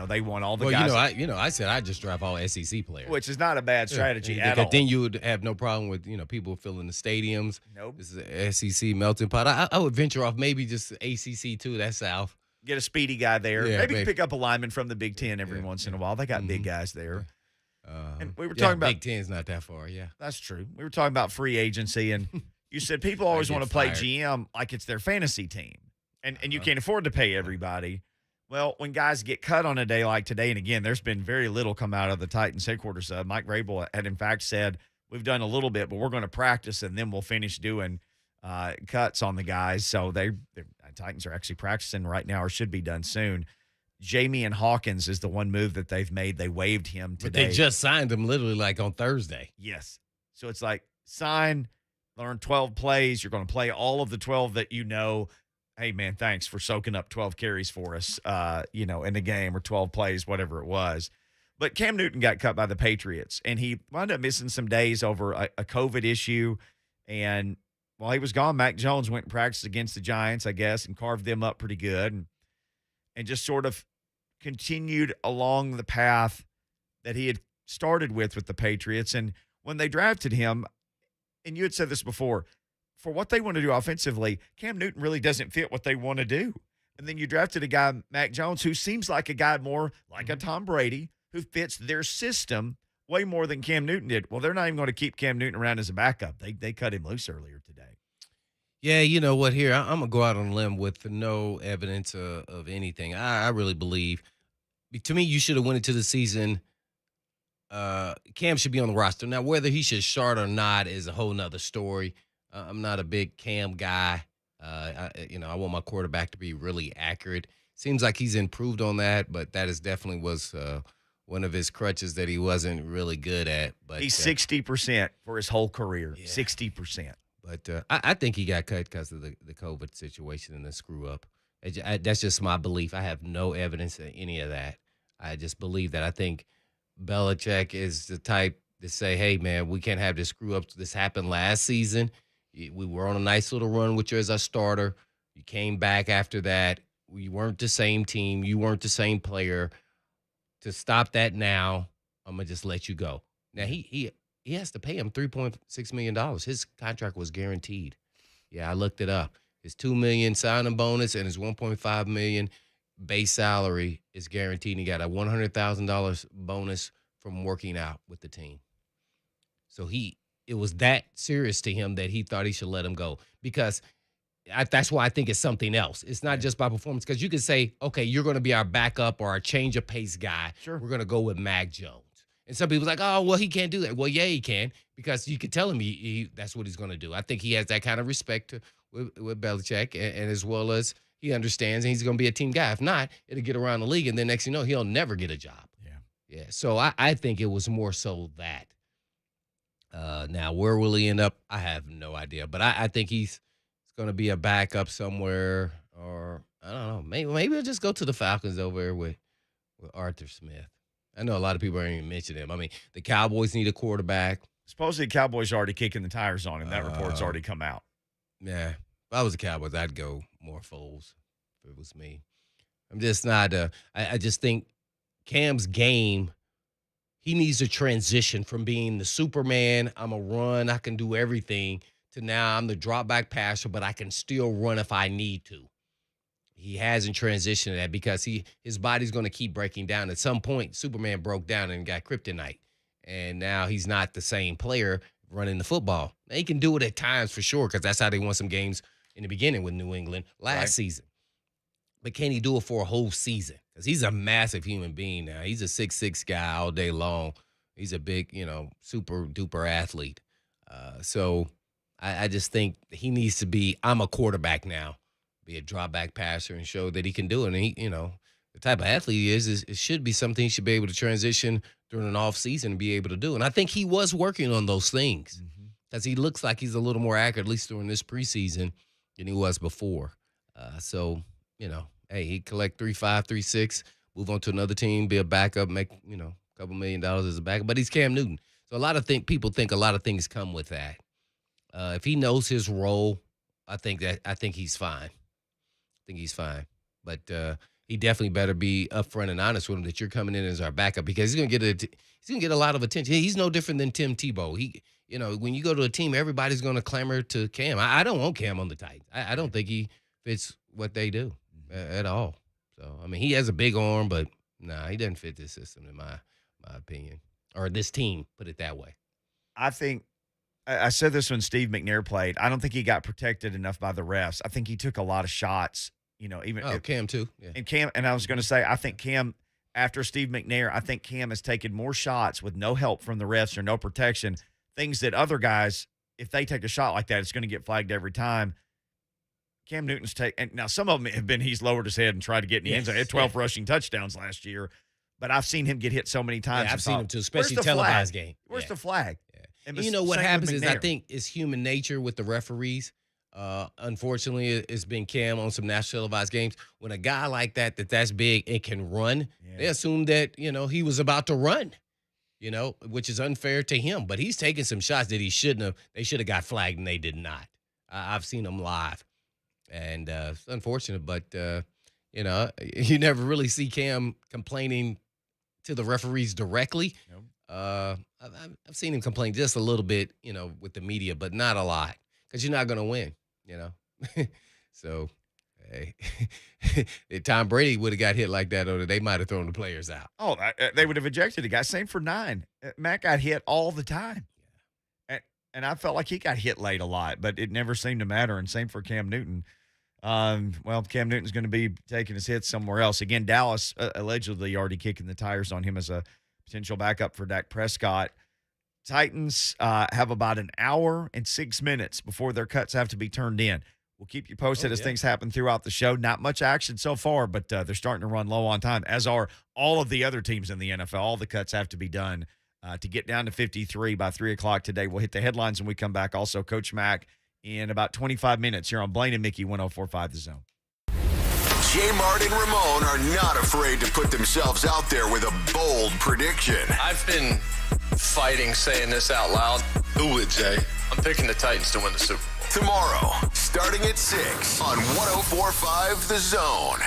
S1: They want all the
S2: Well,
S1: guys.
S2: I said I'd just draft all SEC players.
S1: Which is not a bad strategy
S2: Yeah,
S1: at all.
S2: then you would have no problem with, people filling the stadiums.
S1: Nope.
S2: This is an SEC melting pot. I would venture off maybe just ACC too. That's South.
S1: Get a speedy guy there.
S2: Yeah,
S1: maybe
S2: maybe.
S1: pick up a lineman from the Big Ten every once in a while. They got big guys there. And we were talking about
S2: Big Ten's not that far. Yeah.
S1: That's true. We were talking about free agency, and you said people always
S2: get
S1: want to play
S2: fired.
S1: GM like it's their fantasy team, and you can't afford to pay everybody. Well, when guys get cut on a day like today, and again, there's been very little come out of the Titans headquarters. Mike Vrabel had, in fact, said, we've done a little bit, but we're going to practice, and then we'll finish doing cuts on the guys. So the Titans are actually practicing right now or should be done soon. Jamie and Hawkins is the one move that they've made. They waived him
S2: But
S1: today.
S2: they just signed him literally like on Thursday.
S1: Yes. So it's like sign, learn 12 plays. You're going to play all of the 12 that you know. Hey, man, thanks for soaking up 12 carries for us, in the game, or 12 plays, whatever it was. But Cam Newton got cut by the Patriots, and he wound up missing some days over a COVID issue. And while he was gone, Mac Jones went and practiced against the Giants, I guess, and carved them up pretty good, and just sort of continued along the path that he had started with the Patriots. And when they drafted him, and you had said this before, for what they want to do offensively, Cam Newton really doesn't fit what they want to do. And then you drafted a guy, Mac Jones, who seems like a guy more like a Tom Brady, who fits their system way more than Cam Newton did. Well, they're not even going to keep Cam Newton around as a backup. They cut him loose earlier today.
S2: Yeah, you know what? Here, I'm going to go out on a limb with no evidence of anything. I really believe, to me, you should have went into the season. Cam should be on the roster. Now, whether he should start or not is a whole nother story. I'm not a big Cam guy. I want my quarterback to be really accurate. Seems like he's improved on that, but that definitely was one of his crutches that he wasn't really good at. But
S1: he's 60% for his whole career.
S2: Yeah.
S1: 60%.
S2: But I think he got cut because of the COVID situation and the screw up. That's just my belief. I have no evidence of any of that. I just believe that. I think Belichick is the type to say, hey, man, we can't have this screw up. This happened last season. We were on a nice little run with you as our starter. You came back after that. We weren't the same team. You weren't the same player. To stop that now, I'm going to just let you go. Now, he has to pay him $3.6 million. His contract was guaranteed. Yeah, I looked it up. His $2 million signing bonus and his $1.5 million base salary is guaranteed. He got a $100,000 bonus from working out with the team. So it was that serious to him that he thought he should let him go, because that's why I think it's something else. It's not just by performance, because you could say, okay, you're going to be our backup or our change of pace guy.
S1: Sure.
S2: We're going to go with Mac Jones. And some people are like, oh, well, he can't do that. Well, yeah, he can, because you could tell him that's what he's going to do. I think he has that kind of respect with Belichick, and as well as he understands, and he's going to be a team guy. If not, it'll get around the league, and then next thing you know, he'll never get a job. Yeah. So I think it was more so that. Now, where will he end up? I have no idea. But I think he's going to be a backup somewhere, or I don't know. Maybe he'll just go to the Falcons over there with Arthur Smith. I know a lot of people aren't even mentioning him. I mean, the Cowboys need a quarterback.
S1: Supposedly, the Cowboys are already kicking the tires on him. That report's already come out.
S2: Yeah. If I was the Cowboys, I'd go more Foles if it was me. I'm just not I just think Cam's game, he needs to transition from being the Superman, I'm a run, I can do everything, to now I'm the drop back passer, but I can still run if I need to. He hasn't transitioned to that because his body's going to keep breaking down. At some point, Superman broke down and got kryptonite, and now he's not the same player running the football. Now, he can do it at times for sure, because that's how they won some games in the beginning with New England last season. But can he do it for a whole season? Because he's a massive human being now. He's a 6'6" guy all day long. He's a big, super duper athlete. So I just think he needs to be, I'm a quarterback now, be a drop back passer and show that he can do it. And he, the type of athlete he is it should be something he should be able to transition during an off season and be able to do. And I think he was working on those things, because he looks like he's a little more accurate, at least during this preseason, than he was before. So, hey, he collect 3.5, 3.6, move on to another team, be a backup, make, a couple $1 million as a backup. But he's Cam Newton. So a lot of people think a lot of things come with that. If he knows his role, I think he's fine. But he definitely better be upfront and honest with him that you're coming in as our backup because he's gonna get a lot of attention. He's no different than Tim Tebow. When you go to a team, everybody's gonna clamor to Cam. I don't want Cam on the Titans. I don't think he fits what they do at all. So I mean, he has a big arm, but nah, he doesn't fit this system in my opinion, or this team. Put it that way.
S1: I think I said this when Steve McNair played. I don't think he got protected enough by the refs. I think he took a lot of shots.
S2: Cam too. Yeah.
S1: And I was going to say, I think Cam, after Steve McNair, I think Cam has taken more shots with no help from the refs or no protection. Things that other guys, if they take a shot like that, it's going to get flagged every time. Cam Newton's and now some of them have been he's lowered his head and tried to get in the end zone. He had 12 rushing touchdowns last year, but I've seen him get hit so many times.
S2: Yeah, I've seen him too, especially televised game.
S1: Where's the flag?
S2: Yeah. And you know what happens is I think it's human nature with the referees. Unfortunately, it's been Cam on some national televised games. When a guy like that's big and can run, they assume that, he was about to run, which is unfair to him. But he's taking some shots that he shouldn't have. They should have got flagged, and they did not. I've seen them live. And it's unfortunate, but, you never really see Cam complaining to the referees directly. Nope. I've seen him complain just a little bit, with the media, but not a lot because you're not going to win, So, hey, if Tom Brady would have got hit like that, or they might have thrown the players out.
S1: Oh, they would have ejected the guy. Same for 9. Matt got hit all the time. And I felt like he got hit late a lot, but it never seemed to matter. And same for Cam Newton. Cam Newton's going to be taking his hits somewhere else. Again, Dallas allegedly already kicking the tires on him as a potential backup for Dak Prescott. Titans have about an hour and 6 minutes before their cuts have to be turned in. We'll keep you posted as things happen throughout the show. Not much action so far, but they're starting to run low on time, as are all of the other teams in the NFL. All the cuts have to be done to get down to 53 by 3 o'clock today. We'll hit the headlines when we come back. Also, Coach Mac in about 25 minutes here on Blaine and Mickey 104.5 The Zone.
S5: J. Mart and Ramon are not afraid to put themselves out there with a bold prediction.
S8: I've been fighting saying this out loud. Who would, Jay? I'm picking the Titans to win the Super Bowl.
S5: Tomorrow, starting at 6 on 104.5 The Zone.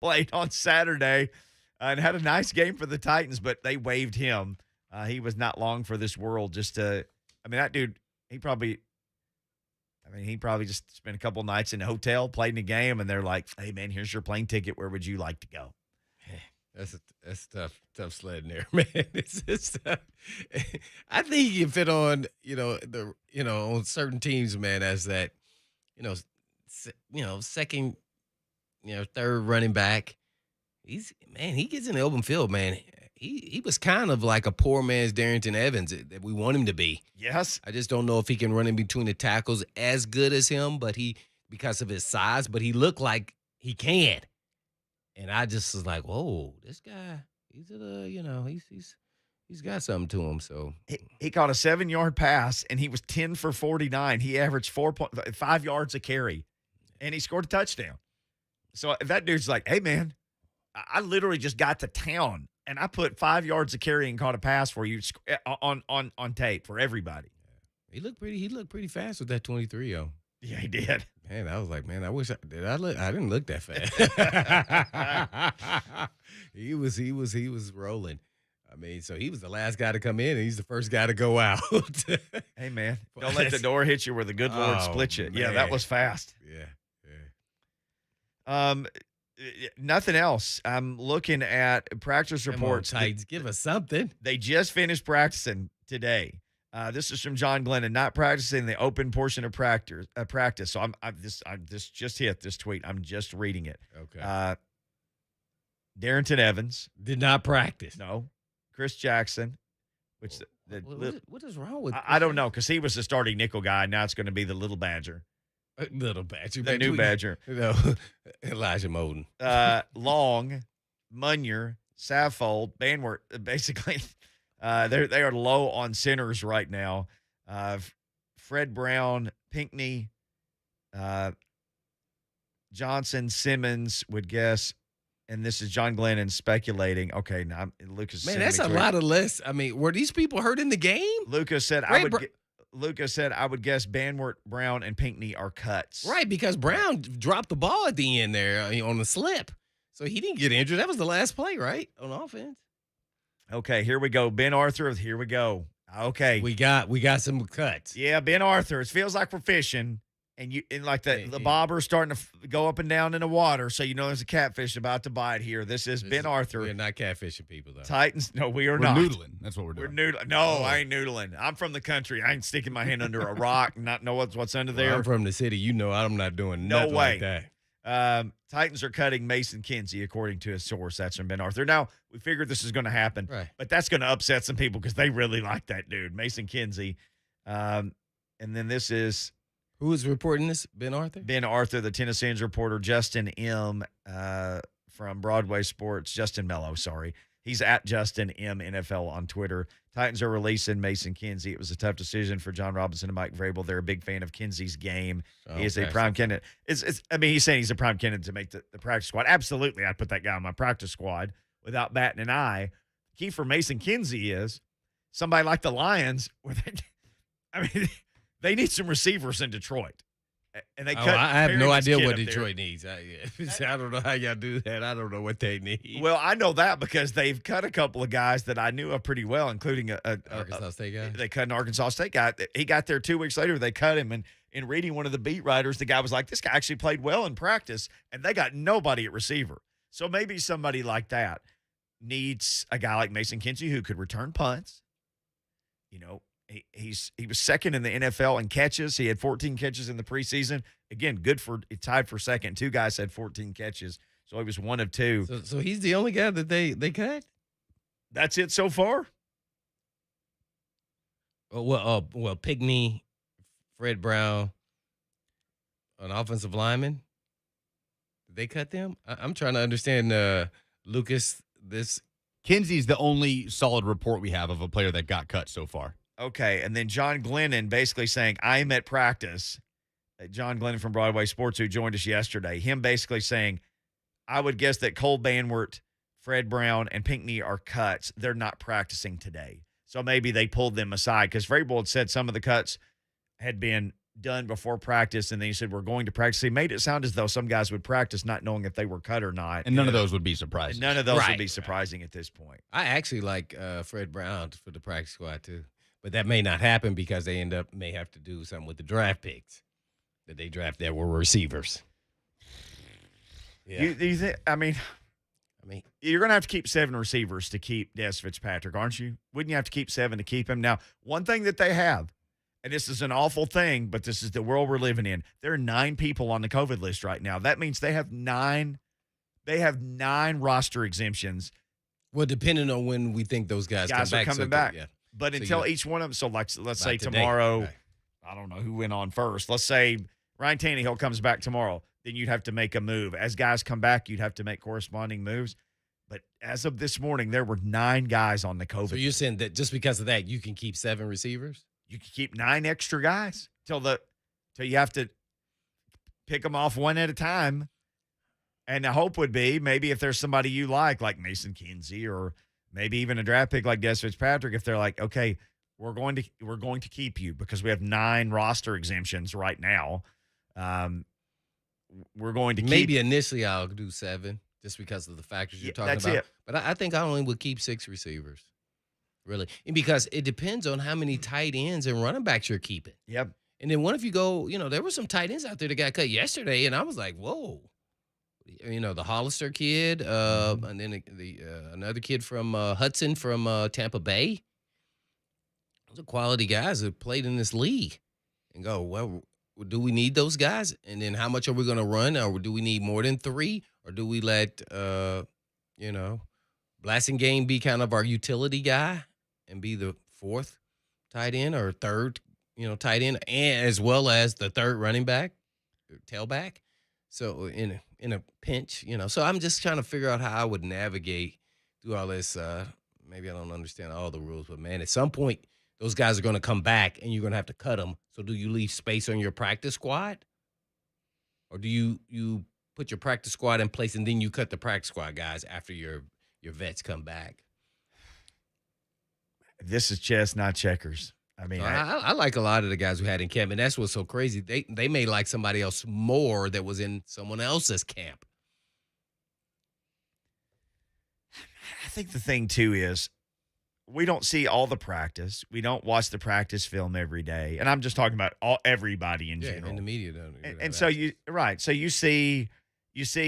S1: played on Saturday and had a nice game for the Titans, but they waived him. He was not long for this world. That dude, he probably just spent a couple nights in a hotel, played in a game, and they're like, hey, man, here's your plane ticket. Where would you like to go?
S2: That's tough sledding there, man. It's tough. I think you fit on, on certain teams, man, as that, second, third running back. He gets in the open field, man. He was kind of like a poor man's Darrington Evans that we want him to be.
S1: Yes.
S2: I just don't know if he can run in between the tackles as good as him, because of his size, but he looked like he can. And I just was like, whoa, this guy, he's got something to him. So
S1: he caught a 7-yard pass, and he was 10 for 49. He averaged 5 yards a carry, and he scored a touchdown. So that dude's like, hey, man, I literally just got to town, and I put 5 yards a carry and caught a pass for you on tape for everybody.
S2: He looked pretty fast with that 23, yo.
S1: Yeah, he did.
S2: Man, I was like, man, I wish I didn't look that fast. He was rolling. I mean, so he was the last guy to come in, and he's the first guy to go out.
S1: Hey, man, don't let the door hit you where the good Lord split you.
S2: Man.
S1: Yeah, that was fast.
S2: Yeah.
S1: Nothing else. I'm looking at practice reports.
S2: Come on, Titans, give us something.
S1: They just finished practicing today. This is from John Glennon, not practicing the open portion of practice. So this just hit this tweet. I'm just reading it.
S2: Okay.
S1: Darrington Evans
S2: did not practice.
S1: No. Chris Jackson, which
S2: what is wrong with?
S1: I don't know, because he was the starting nickel guy. Now it's going to be the little Badger.
S2: Little Badger,
S1: the new Badger.
S2: Elijah Molden.
S1: Long, Munier, Saffold, Banwart, basically. They are low on centers right now. Fred Brown, Pinckney, Johnson, Simmons would guess, and this is John Glennon speculating. Okay, now Lucas.
S2: Man, that's a lot of lists. I mean, were these people hurt in the game?
S1: Lucas said Lucas said I would guess Banwart, Brown, and Pinckney are cuts.
S2: Right, because Brown dropped the ball at the end there on the slip, so he didn't get injured. That was the last play, right, on offense.
S1: Okay, here we go. Ben Arthur, here we go. Okay.
S2: We got some cuts.
S1: Yeah, Ben Arthur. It feels like we're fishing, and the bobber's starting to go up and down in the water, so you know there's a catfish about to bite here. This is Ben Arthur.
S2: We're not catfishing people, though.
S1: Titans, no, we are
S3: we're
S1: not.
S3: noodling. That's what we're doing.
S1: We're noodling. No, I ain't noodling. I'm from the country. I ain't sticking my hand under a rock and not know what's under there.
S2: I'm from the city. You know I'm not doing nothing like that.
S1: Titans are cutting Mason Kinsey, according to a source. That's from Ben Arthur. Now, we figured this is going to happen,
S2: right,
S1: but that's going to upset some people because they really like that dude, Mason Kinsey. And then this is...
S2: Who is reporting this? Ben Arthur?
S1: Ben Arthur, the Tennesseans reporter. Justin M. From Broadway Sports. Justin Mello, sorry. He's at Justin M. NFL on Twitter. Titans are releasing Mason Kinsey. It was a tough decision for John Robinson and Mike Vrabel. They're a big fan of Kinsey's game. He is a prime candidate. He's saying he's a prime candidate to make the practice squad. Absolutely, I'd put that guy on my practice squad without batting an eye. Key for Mason Kinsey is somebody like the Lions, they need some receivers in Detroit. And they
S2: I have no idea what Detroit needs. I don't know how y'all do that. I don't know what they need.
S1: Well, I know that because they've cut a couple of guys that I knew of pretty well, including
S2: Arkansas State guy.
S1: They cut an Arkansas State guy. He got there 2 weeks later. They cut him, and in reading one of the beat writers, the guy was like, "This guy actually played well in practice," and they got nobody at receiver. So maybe somebody like that needs a guy like Mason Kinsey who could return punts. You know. He was second in the NFL in catches. He had 14 catches in the preseason. Again, tied for second. Two guys had 14 catches, so he was one of two.
S2: So he's the only guy that they cut?
S1: That's it so far.
S2: Well, Pinckney, Fred Brown, an offensive lineman. Did they cut them? I'm trying to understand, Lucas. This
S3: Kinsey's the only solid report we have of a player that got cut so far.
S1: Okay, and then John Glennon basically saying, I'm at practice. John Glennon from Broadway Sports, who joined us yesterday, him basically saying, I would guess that Cole Banwart, Fred Brown, and Pinckney are cuts. They're not practicing today. So maybe they pulled them aside because Vrabel had said some of the cuts had been done before practice, and then he said, we're going to practice. He made it sound as though some guys would practice not knowing if they were cut or not.
S3: And none of those would be surprising.
S1: And none of those would be surprising at this point.
S2: I actually like Fred Brown for the practice squad too, but that may not happen because they may have to do something with the draft picks that they draft that were receivers. Yeah.
S1: You think? I mean, you're going to have to keep 7 receivers to keep Des Fitzpatrick, aren't you? Wouldn't you have to keep 7 to keep him? Now, one thing that they have, and this is an awful thing, but this is the world we're living in. There are 9 people on the COVID list right now. That means they have 9 roster exemptions.
S2: Well, depending on when we think those guys come
S1: are
S2: back.
S1: coming back.
S2: Yeah.
S1: But
S2: So
S1: until each one of them, so like let's say
S2: today.
S1: tomorrow,
S2: Right.
S1: I don't know who went on first. Let's say Ryan Tannehill comes back tomorrow. Then you'd have to make a move. As guys come back, you'd have to make corresponding moves. But as of this morning, there were 9 guys on the COVID.
S2: So you're saying that just because of that, you can keep 7 receivers?
S1: You can keep 9 extra guys till you have to pick them off one at a time. And the hope would be maybe if there's somebody you like Mason Kinsey, or maybe even a draft pick like Des Fitzpatrick, if they're like, okay, we're going to keep you because we have 9 roster exemptions right now. We're going to
S2: maybe initially I'll do 7 just because of the factors you're talking
S1: that's
S2: about.
S1: it.
S2: But I think I only would keep 6 receivers. Really. And because it depends on how many tight ends and running backs you're keeping.
S1: Yep.
S2: And then what if you go, there were some tight ends out there that got cut yesterday, and I was like, whoa. The Hollister kid, and then another kid from Hudson from Tampa Bay. Those are quality guys that played in this league. And go, well, do we need those guys? And then how much are we going to run? Or do we need more than 3? Or do we let, Blasingame be kind of our utility guy and be the 4th tight end or 3rd, tight end, and as well as the 3rd running back, or tailback? So in a pinch, So I'm just trying to figure out how I would navigate through all this. Maybe I don't understand all the rules, but, man, at some point, those guys are going to come back, and you're going to have to cut them. So do you leave space on your practice squad? Or do you put your practice squad in place, and then you cut the practice squad guys after your vets come back?
S1: This is chess, not checkers. I mean,
S2: I like a lot of the guys we had in camp, and that's what's so crazy. They may like somebody else more that was in someone else's camp.
S1: I think the thing, too, is we don't see all the practice. We don't watch the practice film every day. And I'm just talking about everybody in general.
S2: In the media.
S1: And so you see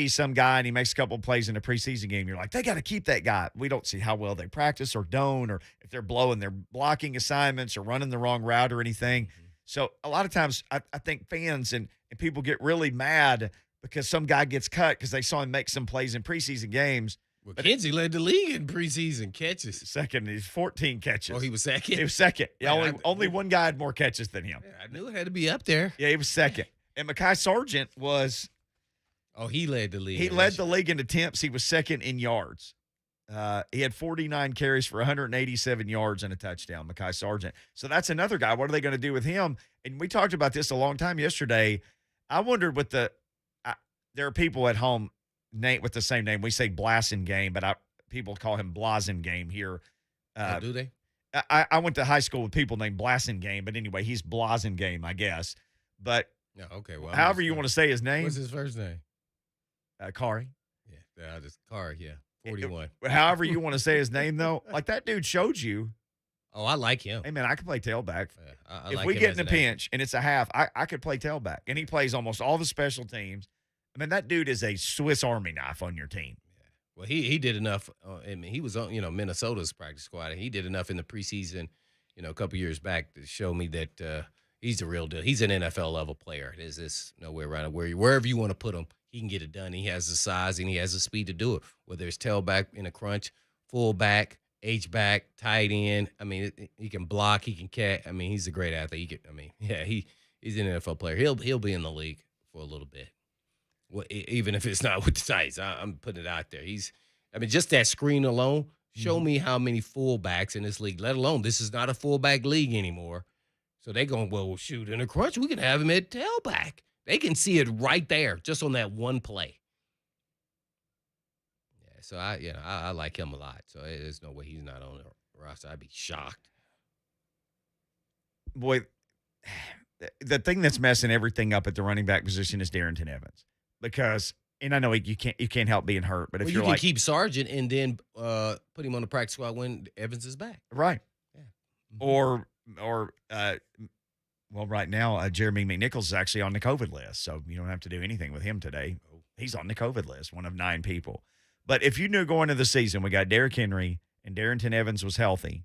S1: some guy and he makes a couple of plays in a preseason game. You're like, they got to keep that guy. We don't see how well they practice or don't, or if they're blowing their blocking assignments or running the wrong route or anything. Mm-hmm. So a lot of times I think fans and people get really mad because some guy gets cut because they saw him make some plays in preseason games.
S2: Well, Kinsey led the league in preseason catches.
S1: Second, he's 14 catches.
S2: Oh, he was second?
S1: He was second. Yeah,
S2: Man,
S1: only one guy had more catches than him.
S2: I knew it had to be up there.
S1: Yeah, he was second. And Mekhi Sargent was –
S2: oh, he led the league.
S1: He led the league in attempts. He was second in yards. He had 49 carries for 187 yards and a touchdown, Mekhi Sargent. So that's another guy. What are they going to do with him? And we talked about this a long time yesterday. I wondered with there are people at home – Nate with the same name. We say Blasingame, but people call him Blasingame here.
S2: Do they?
S1: I went to high school with people named Blasingame, but anyway, he's Blasingame, I guess. But
S2: okay. Well,
S1: however you want to say his name.
S2: What's his first name?
S1: Kari.
S2: Yeah, just Kari. Yeah, 41.
S1: However you want to say his name, though, like that dude showed you.
S2: Oh, I like him.
S1: Hey man, I can play tailback.
S2: Yeah, I
S1: if
S2: like
S1: we
S2: him
S1: get
S2: as
S1: in a
S2: an
S1: pinch and it's a half, I could play tailback, and he plays almost all the special teams. I mean, that dude is a Swiss Army knife on your team.
S2: Yeah. Well, he did enough. I mean, he was on Minnesota's practice squad, and he did enough in the preseason, a couple years back to show me that he's the real deal. He's an NFL level player. There's no way around it. Wherever you want to put him, he can get it done. He has the size and he has the speed to do it. Whether it's tailback in a crunch, fullback, H-back, tight end. I mean, he can block. He can catch. I mean, he's a great athlete. He's an NFL player. He'll be in the league for a little bit. Well, even if it's not with the Titans, I'm putting it out there. Just that screen alone, show me how many fullbacks in this league, let alone this is not a fullback league anymore. So they're going, well, shoot, in a crunch, we can have him at tailback. They can see it right there, just on that one play. Yeah, so I like him a lot. So there's no way he's not on the roster. I'd be shocked.
S1: Boy, the thing that's messing everything up at the running back position is Darrington Evans because, and I know you can't help being hurt, but if
S2: Well,
S1: you're
S2: you can
S1: like
S2: keep Sargent and then put him on the practice squad when Evans is back.
S1: right,
S2: Yeah.
S1: or well, right now Jeremy McNichols is actually on the COVID list, so you don't have to do anything with him today. He's on the COVID list, one of 9 people. But if you knew going into the season we got Derrick Henry and Darrington Evans was healthy,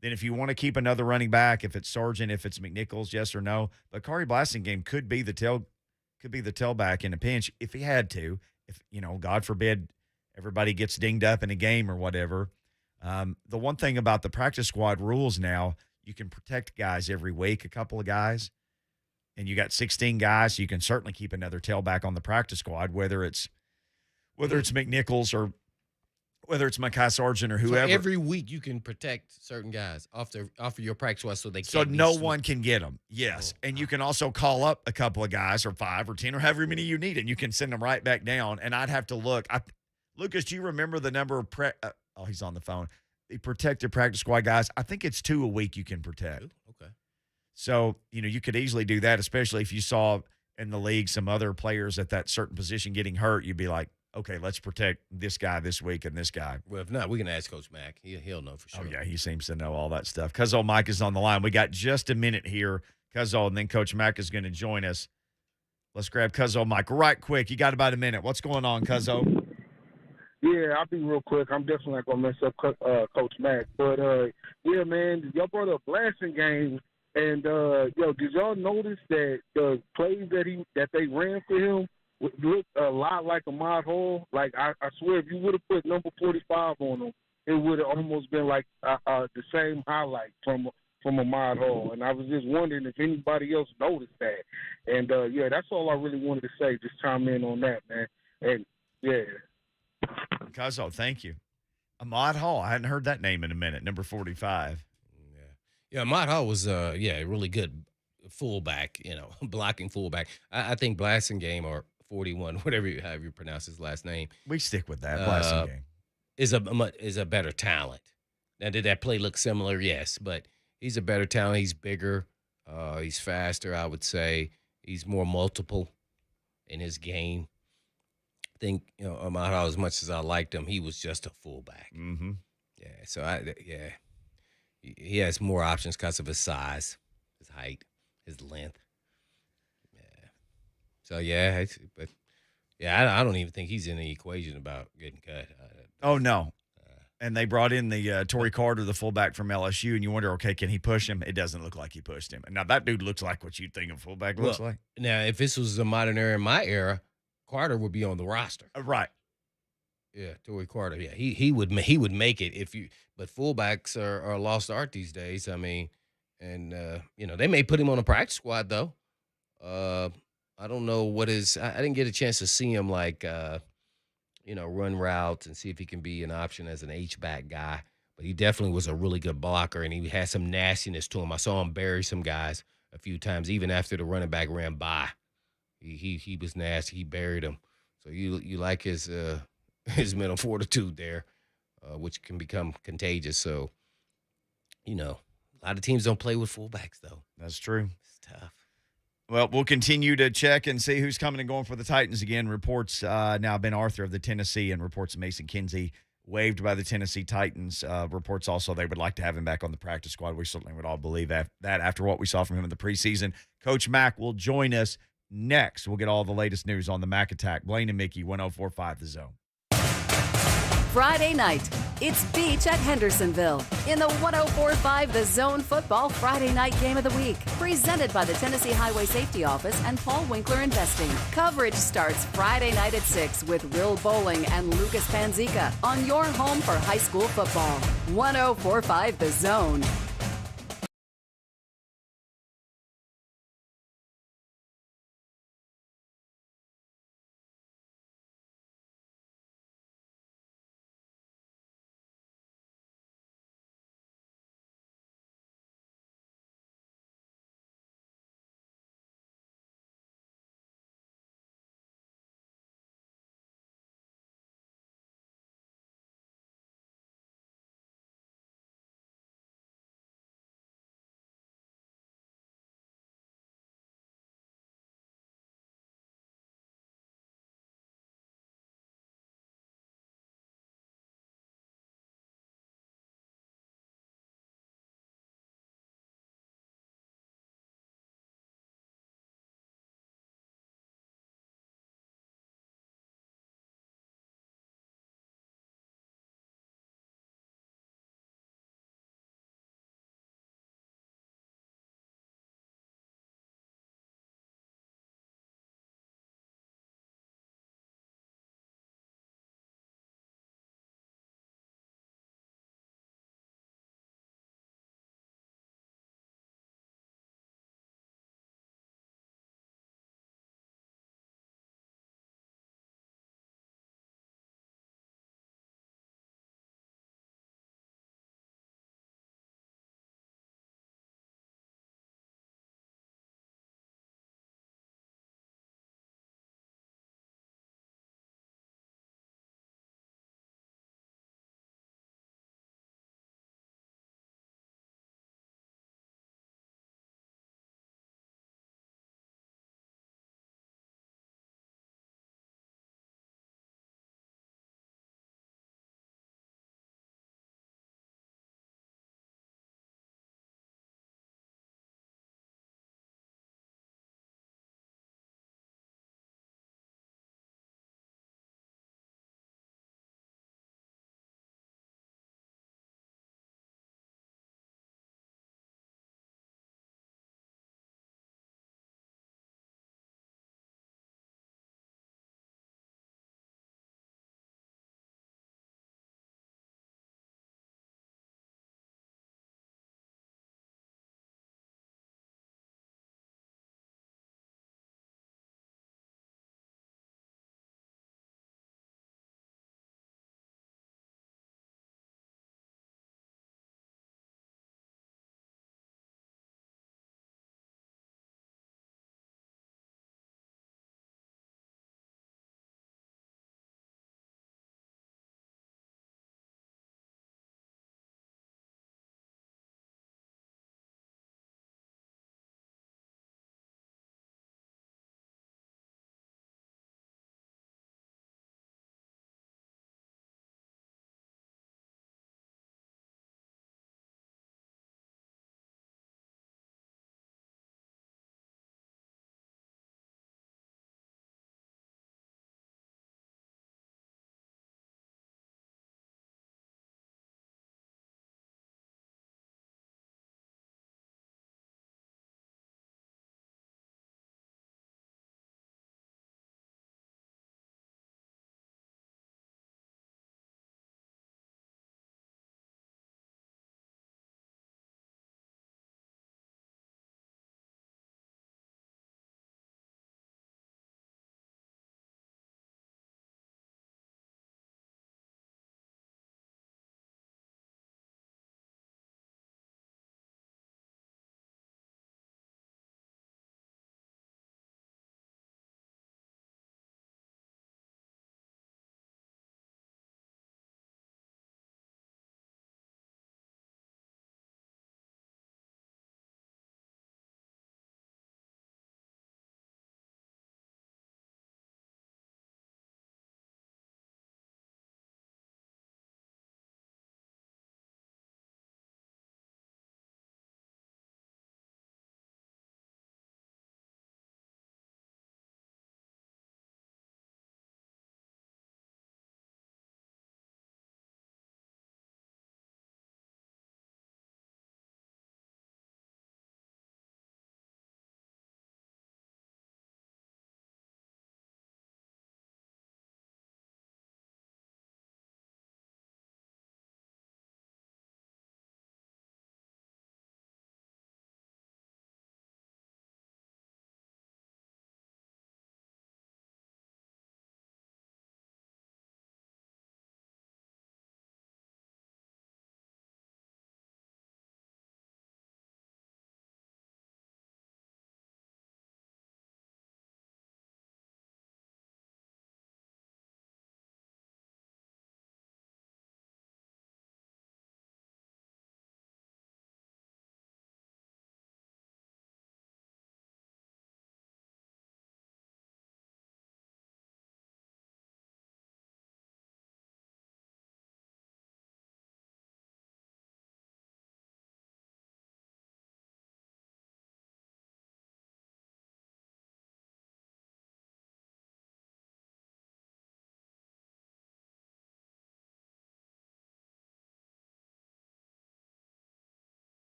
S1: then if you want to keep another running back, if it's Sargent, if it's McNichols, yes or no, but Kari Blasingame could be the tailback in a pinch if he had to. If God forbid, everybody gets dinged up in a game or whatever. The one thing about the practice squad rules now, you can protect guys every week, a couple of guys, and you got 16 guys, so you can certainly keep another tailback on the practice squad, whether it's McNichols or whether it's Mekhi Sargent or whoever.
S2: So every week you can protect certain guys off of your practice squad so they can't.
S1: So
S2: be
S1: no
S2: swooped.
S1: one can get them. Yes. And you can also call up a couple of guys or 5 or 10 or however many you need, and you can send them right back down. And I'd have to look. Lucas, do you remember the number of he's on the phone. The protected practice squad guys, I think it's 2 a week you can protect.
S2: Okay.
S1: So, you could easily do that, especially if you saw in the league some other players at that certain position getting hurt. You'd be like, okay, let's protect this guy this week and this guy.
S2: Well, if not, we can ask Coach Mac. He'll know for sure.
S1: Oh, yeah, he seems to know all that stuff. Cuzzo Mike is on the line. We got just a minute here, Cuzzo, and then Coach Mac is going to join us. Let's grab Cuzzo Mike right quick. You got about a minute. What's going on, Cuzzo?
S4: Yeah, I'll be real quick. I'm definitely not going to mess up Coach Mac. But, yeah, man, y'all brought up Blasingame. And, did y'all notice that the plays that they ran for him looked a lot like Ahmad Hall? Like, I swear, if you would have put number 45 on him, it would have almost been like the same highlight from Ahmad Hall. And I was just wondering if anybody else noticed that. And, that's all I really wanted to say. Just chime in on that, man. And, yeah.
S1: Cuzzo, thank you. Ahmad Hall. I hadn't heard that name in a minute, number 45.
S2: Yeah, Ahmad Hall was a really good fullback, blocking fullback. I think Blasingame or 41, however you pronounce his last name.
S1: We stick with that, Blasingame.
S2: Is a better talent. Now, did that play look similar? Yes, but he's a better talent. He's bigger. He's faster, I would say. He's more multiple in his game. I think, Ahmad Hall, as much as I liked him, he was just a fullback.
S1: Mm-hmm.
S2: Yeah, so he has more options because of his size, his height, his length. Yeah. So, I don't even think he's in the equation about getting cut.
S1: Oh, no. And they brought in the Torrey Carter, the fullback from LSU, and you wonder, okay, can he push him? It doesn't look like he pushed him. Now, that dude looks like what you'd think a fullback looks like.
S2: Now, if this was a modern era in my era, Carter would be on the roster.
S1: Right.
S2: Yeah, Torrey Carter. Yeah, he would make it but fullbacks are a lost art these days. I mean, and they may put him on a practice squad though. I don't know what is. I didn't get a chance to see him run routes and see if he can be an option as an H-back guy. But he definitely was a really good blocker, and he had some nastiness to him. I saw him bury some guys a few times, even after the running back ran by. He was nasty. He buried him. So you like his mental fortitude there, which can become contagious. So, a lot of teams don't play with fullbacks, though.
S1: That's true.
S2: It's tough.
S1: Well, we'll continue to check and see who's coming and going for the Titans again. Reports now Ben Arthur of the Tennessee and reports Mason Kinsey waived by the Tennessee Titans. Reports also they would like to have him back on the practice squad. We certainly would all believe that after what we saw from him in the preseason. Coach Mac will join us next. We'll get all the latest news on the Mac attack. Blaine and Mickey, 104.5 The Zone.
S9: Friday night, it's Beach at Hendersonville in the 104.5 The Zone Football Friday Night Game of the Week. Presented by the Tennessee Highway Safety Office and Paul Winkler Investing. Coverage starts Friday night at 6 with Will Bowling and Lucas Panzica on your home for high school football. 104.5 The Zone.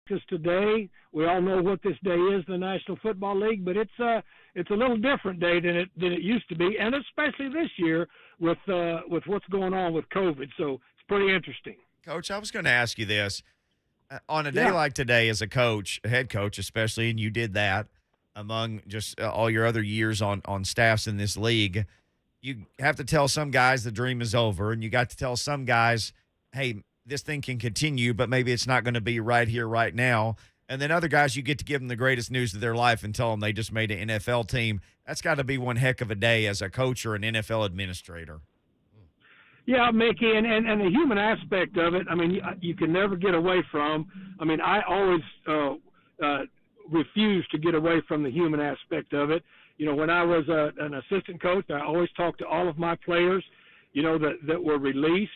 S10: Because today, we all know what this day is in the National Football League, but it's a little different day than it used to be, and especially this year with what's going on with COVID. So it's pretty interesting.
S1: Coach, I was going to ask you this. On a day like today as a coach, a head coach especially, and you did that among just all your other years on staffs in this league, you have to tell some guys the dream is over, and you got to tell some guys, hey, this thing can continue, but maybe it's not going to be right here, right now. And then other guys, you get to give them the greatest news of their life and tell them they just made an NFL team. That's got to be one heck of a day as a coach or an NFL administrator.
S10: Yeah, Mickey, and the human aspect of it, I mean, you can never get away from. I mean, I always refuse to get away from the human aspect of it. You know, when I was an assistant coach, I always talked to all of my players, you know, that were released.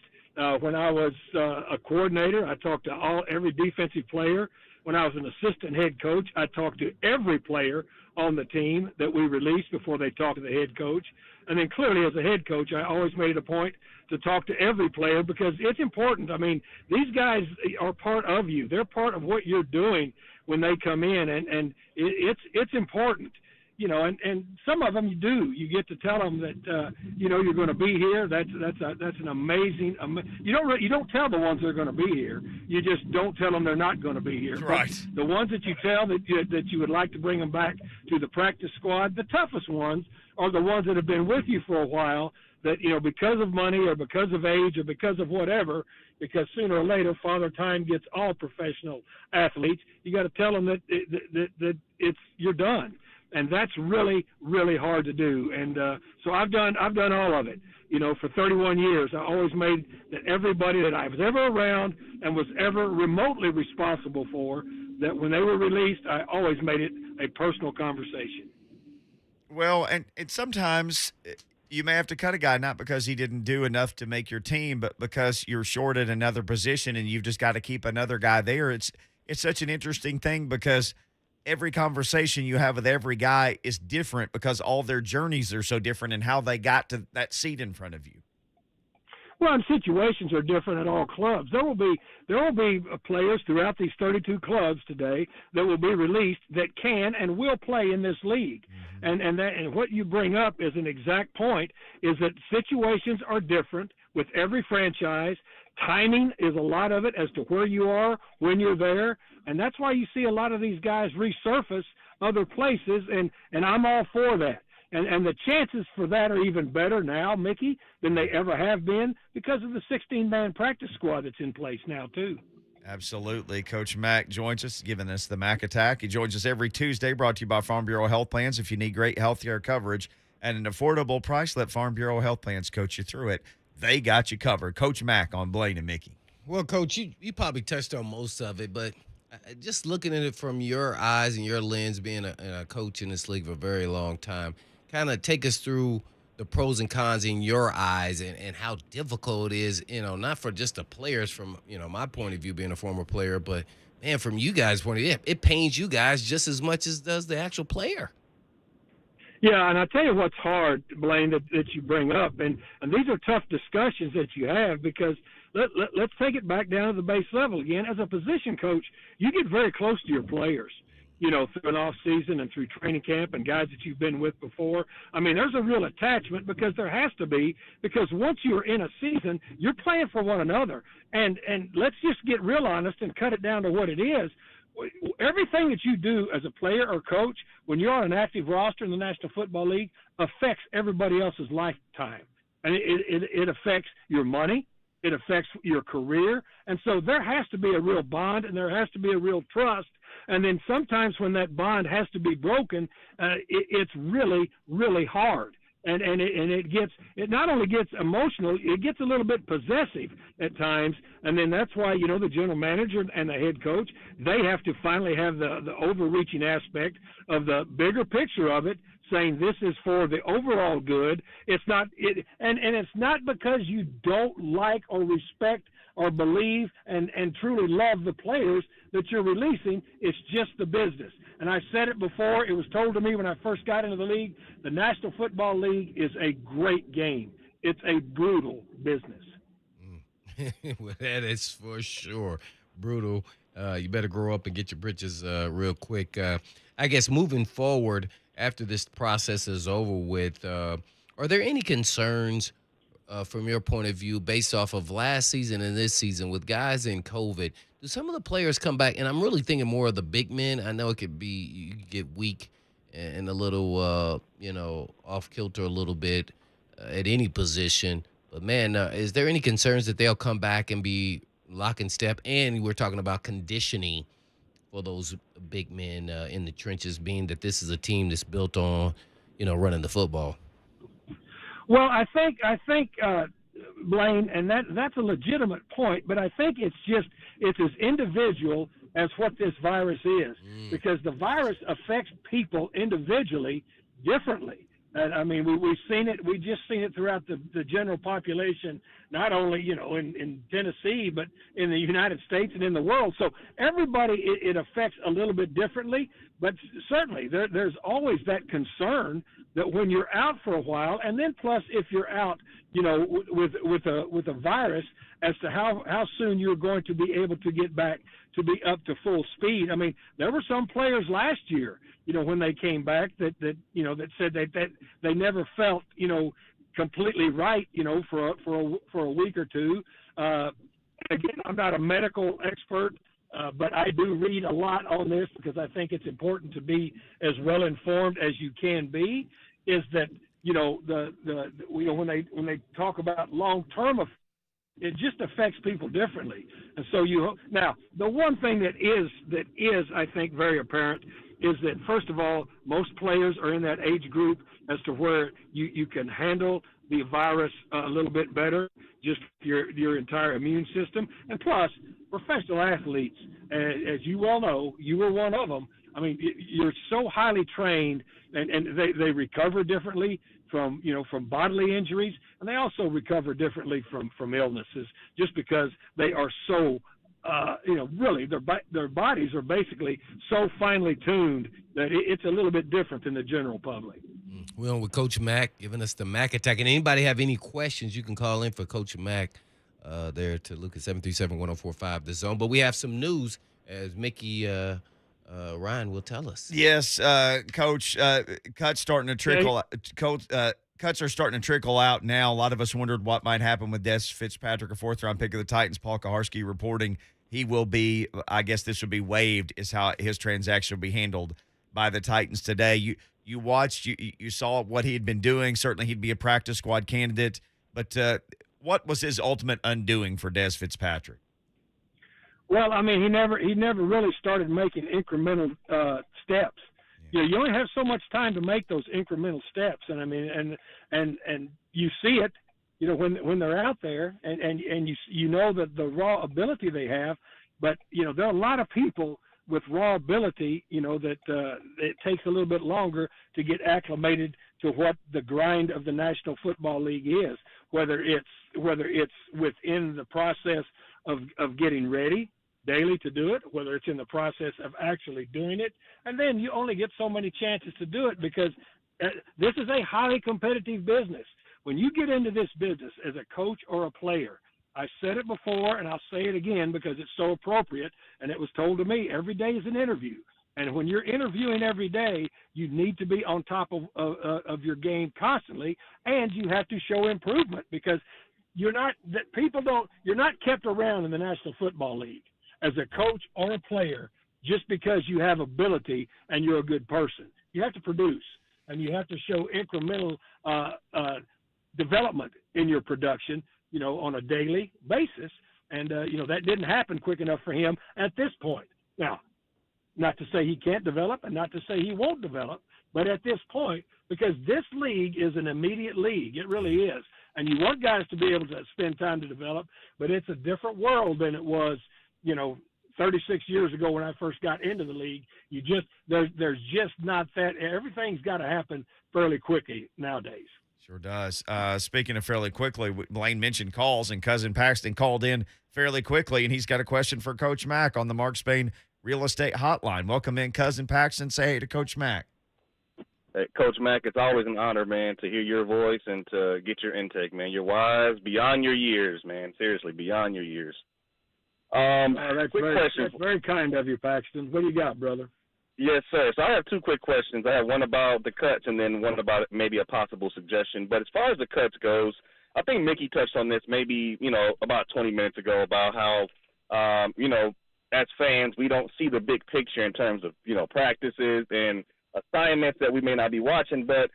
S10: When I was a coordinator, I talked to every defensive player. When I was an assistant head coach, I talked to every player on the team that we released before they talked to the head coach. And then clearly as a head coach, I always made it a point to talk to every player because it's important. I mean, these guys are part of you. They're part of what you're doing when they come in, and it's important. You know, and some of them you get to tell them that you know, you're going to be here. That's an amazing. You don't tell the ones that are going to be here. You just don't tell them they're not going to be here.
S1: Right.
S10: But the ones that you tell that you would like to bring them back to the practice squad, the toughest ones are the ones that have been with you for a while. That, you know, because of money or because of age or because of whatever, because sooner or later Father Time gets all professional athletes. You got to tell them that you're done. And that's really, really hard to do. And so I've done all of it. You know, for 31 years, I always made that everybody that I was ever around and was ever remotely responsible for, that when they were released, I always made it a personal conversation.
S1: Well, and sometimes you may have to cut a guy not because he didn't do enough to make your team, but because you're short at another position and you've just got to keep another guy there. It's such an interesting thing because every conversation you have with every guy is different because all their journeys are so different and how they got to that seat in front of you.
S10: Well, and situations are different at all clubs. There will be players throughout these 32 clubs today that will be released that can and will play in this league. Mm-hmm. And what you bring up is an exact point, is that situations are different with every franchise. Timing is a lot of it as to where you are when you're there, and that's why you see a lot of these guys resurface other places, and I'm all for that. And the chances for that are even better now, Mickey, than they ever have been because of the 16-man practice squad that's in place now, too.
S1: Absolutely. Coach Mac joins us, giving us the Mac Attack. He joins us every Tuesday, brought to you by Farm Bureau Health Plans. If you need great healthcare coverage at an affordable price, let Farm Bureau Health Plans coach you through it. They got you covered. Coach Mac on Blaine and Mickey.
S2: Well, Coach, you probably touched on most of it, but just looking at it from your eyes and your lens, being a coach in this league for a very long time, kind of take us through the pros and cons in your eyes and how difficult it is, you know, not for just the players from, you know, my point of view being a former player, but, man, from you guys' point of view, it pains you guys just as much as does the actual player.
S10: Yeah, and I tell you what's hard, Blaine, that you bring up, and these are tough discussions that you have because let's take it back down to the base level again. As a position coach, you get very close to your players, you know, through an off season and through training camp and guys that you've been with before. I mean, there's a real attachment because there has to be, because once you're in a season, you're playing for one another. And let's just get real honest and cut it down to what it is. Everything that you do as a player or coach when you're on an active roster in the National Football League affects everybody else's lifetime. And it affects your money. It affects your career. And so there has to be a real bond and there has to be a real trust. And then sometimes when that bond has to be broken, it's really, really hard. And it not only gets emotional, it gets a little bit possessive at times. And then that's why, you know, the general manager and the head coach, they have to finally have the overreaching aspect of the bigger picture of it, saying this is for the overall good. It's not and it's not because you don't like or respect or believe and truly love the players that you're releasing. It's just the business. And I said it before. It was told to me when I first got into the league, the National Football League is a great game. It's a brutal business.
S2: Well, that is for sure. Brutal. You better grow up and get your britches real quick. I guess moving forward, after this process is over with, are there any concerns from your point of view based off of last season and this season with guys in COVID? Do some of the players come back? And I'm really thinking more of the big men. I know it could be you could get weak and a little, off kilter a little bit at any position. But, man, is there any concerns that they'll come back and be lock and step? And we're talking about conditioning for those big men in the trenches, being that this is a team that's built on, running the football.
S10: Well, I think Blaine, and that's a legitimate point, but I think it's as individual as what this virus is, because the virus affects people individually differently. And I mean, we've seen it. We just seen it throughout the general population, not only in Tennessee, but in the United States and in the world. So everybody, it affects a little bit differently. But certainly, there's always that concern that when you're out for a while, and then plus if you're out, with a virus, as to how soon you're going to be able to get back to be up to full speed. I mean, there were some players last year, when they came back that said that they never felt, completely right, for a week or two. Again, I'm not a medical expert, but I do read a lot on this because I think it's important to be as well informed as you can be. Is that when they talk about long-term effects, it just affects people differently. And so now the one thing that is I think very apparent is that, first of all, most players are in that age group as to where you can handle the virus a little bit better, just your entire immune system. And plus, professional athletes, as you well know, you were one of them. I mean, you're so highly trained, and they recover differently from bodily injuries, and they also recover differently from illnesses, just because they are so really their bodies are basically so finely tuned that it's a little bit different than the general public.
S2: Well, with Coach Mac giving us the Mac attack, and anybody have any questions, you can call in for Coach Mac there to Luke at 737-1045 The Zone. But we have some news, as Mickey Ryan will tell us.
S1: Yes, Coach, cuts starting to trickle. Cuts are starting to trickle out now. A lot of us wondered what might happen with Des Fitzpatrick, a fourth-round pick of the Titans. Paul Kaharski reporting he will be, I guess this will be waived, is how his transaction will be handled by the Titans today. You watched, you saw what he had been doing. Certainly he'd be a practice squad candidate. But what was his ultimate undoing for Des Fitzpatrick?
S10: Well, I mean, he never really started making incremental steps. Yeah. You only have so much time to make those incremental steps, and I mean, and you see it, when they're out there, and you know that the raw ability they have, but there are a lot of people with raw ability, that it takes a little bit longer to get acclimated to what the grind of the National Football League is, whether it's within the process of getting ready daily to do it, whether it's in the process of actually doing it. And then you only get so many chances to do it because this is a highly competitive business. When you get into this business as a coach or a player, I said it before and I'll say it again because it's so appropriate, and it was told to me, every day is an interview. And when you're interviewing every day, you need to be on top of your game constantly, and you have to show improvement because you're not kept around in the National Football League as a coach or a player just because you have ability and you're a good person. You have to produce, and you have to show incremental development in your production, on a daily basis. And, that didn't happen quick enough for him at this point. Now, not to say he can't develop and not to say he won't develop, but at this point, because this league is an immediate league, it really is. And you want guys to be able to spend time to develop, but it's a different world than it was, 36 years ago when I first got into the league. There's just not that. Everything's got to happen fairly quickly nowadays.
S1: Sure does. Speaking of fairly quickly, Blaine mentioned calls, and Cousin Paxton called in fairly quickly, and he's got a question for Coach Mac on the Mark Spain Real Estate Hotline. Welcome in, Cousin Paxton. Say hey to Coach Mac.
S11: Hey, Coach Mac, it's always an honor, man, to hear your voice and to get your intake, man. You're wise beyond your years, man. Seriously, beyond your years.
S10: That's
S11: quick question.
S10: That's very kind of you, Paxton. What do you got, brother?
S11: Yes, sir. So I have two quick questions. I have one about the cuts and then one about maybe a possible suggestion. But as far as the cuts goes, I think Mickey touched on this maybe, about 20 minutes ago about how, as fans, we don't see the big picture in terms of, practices and assignments that we may not be watching. But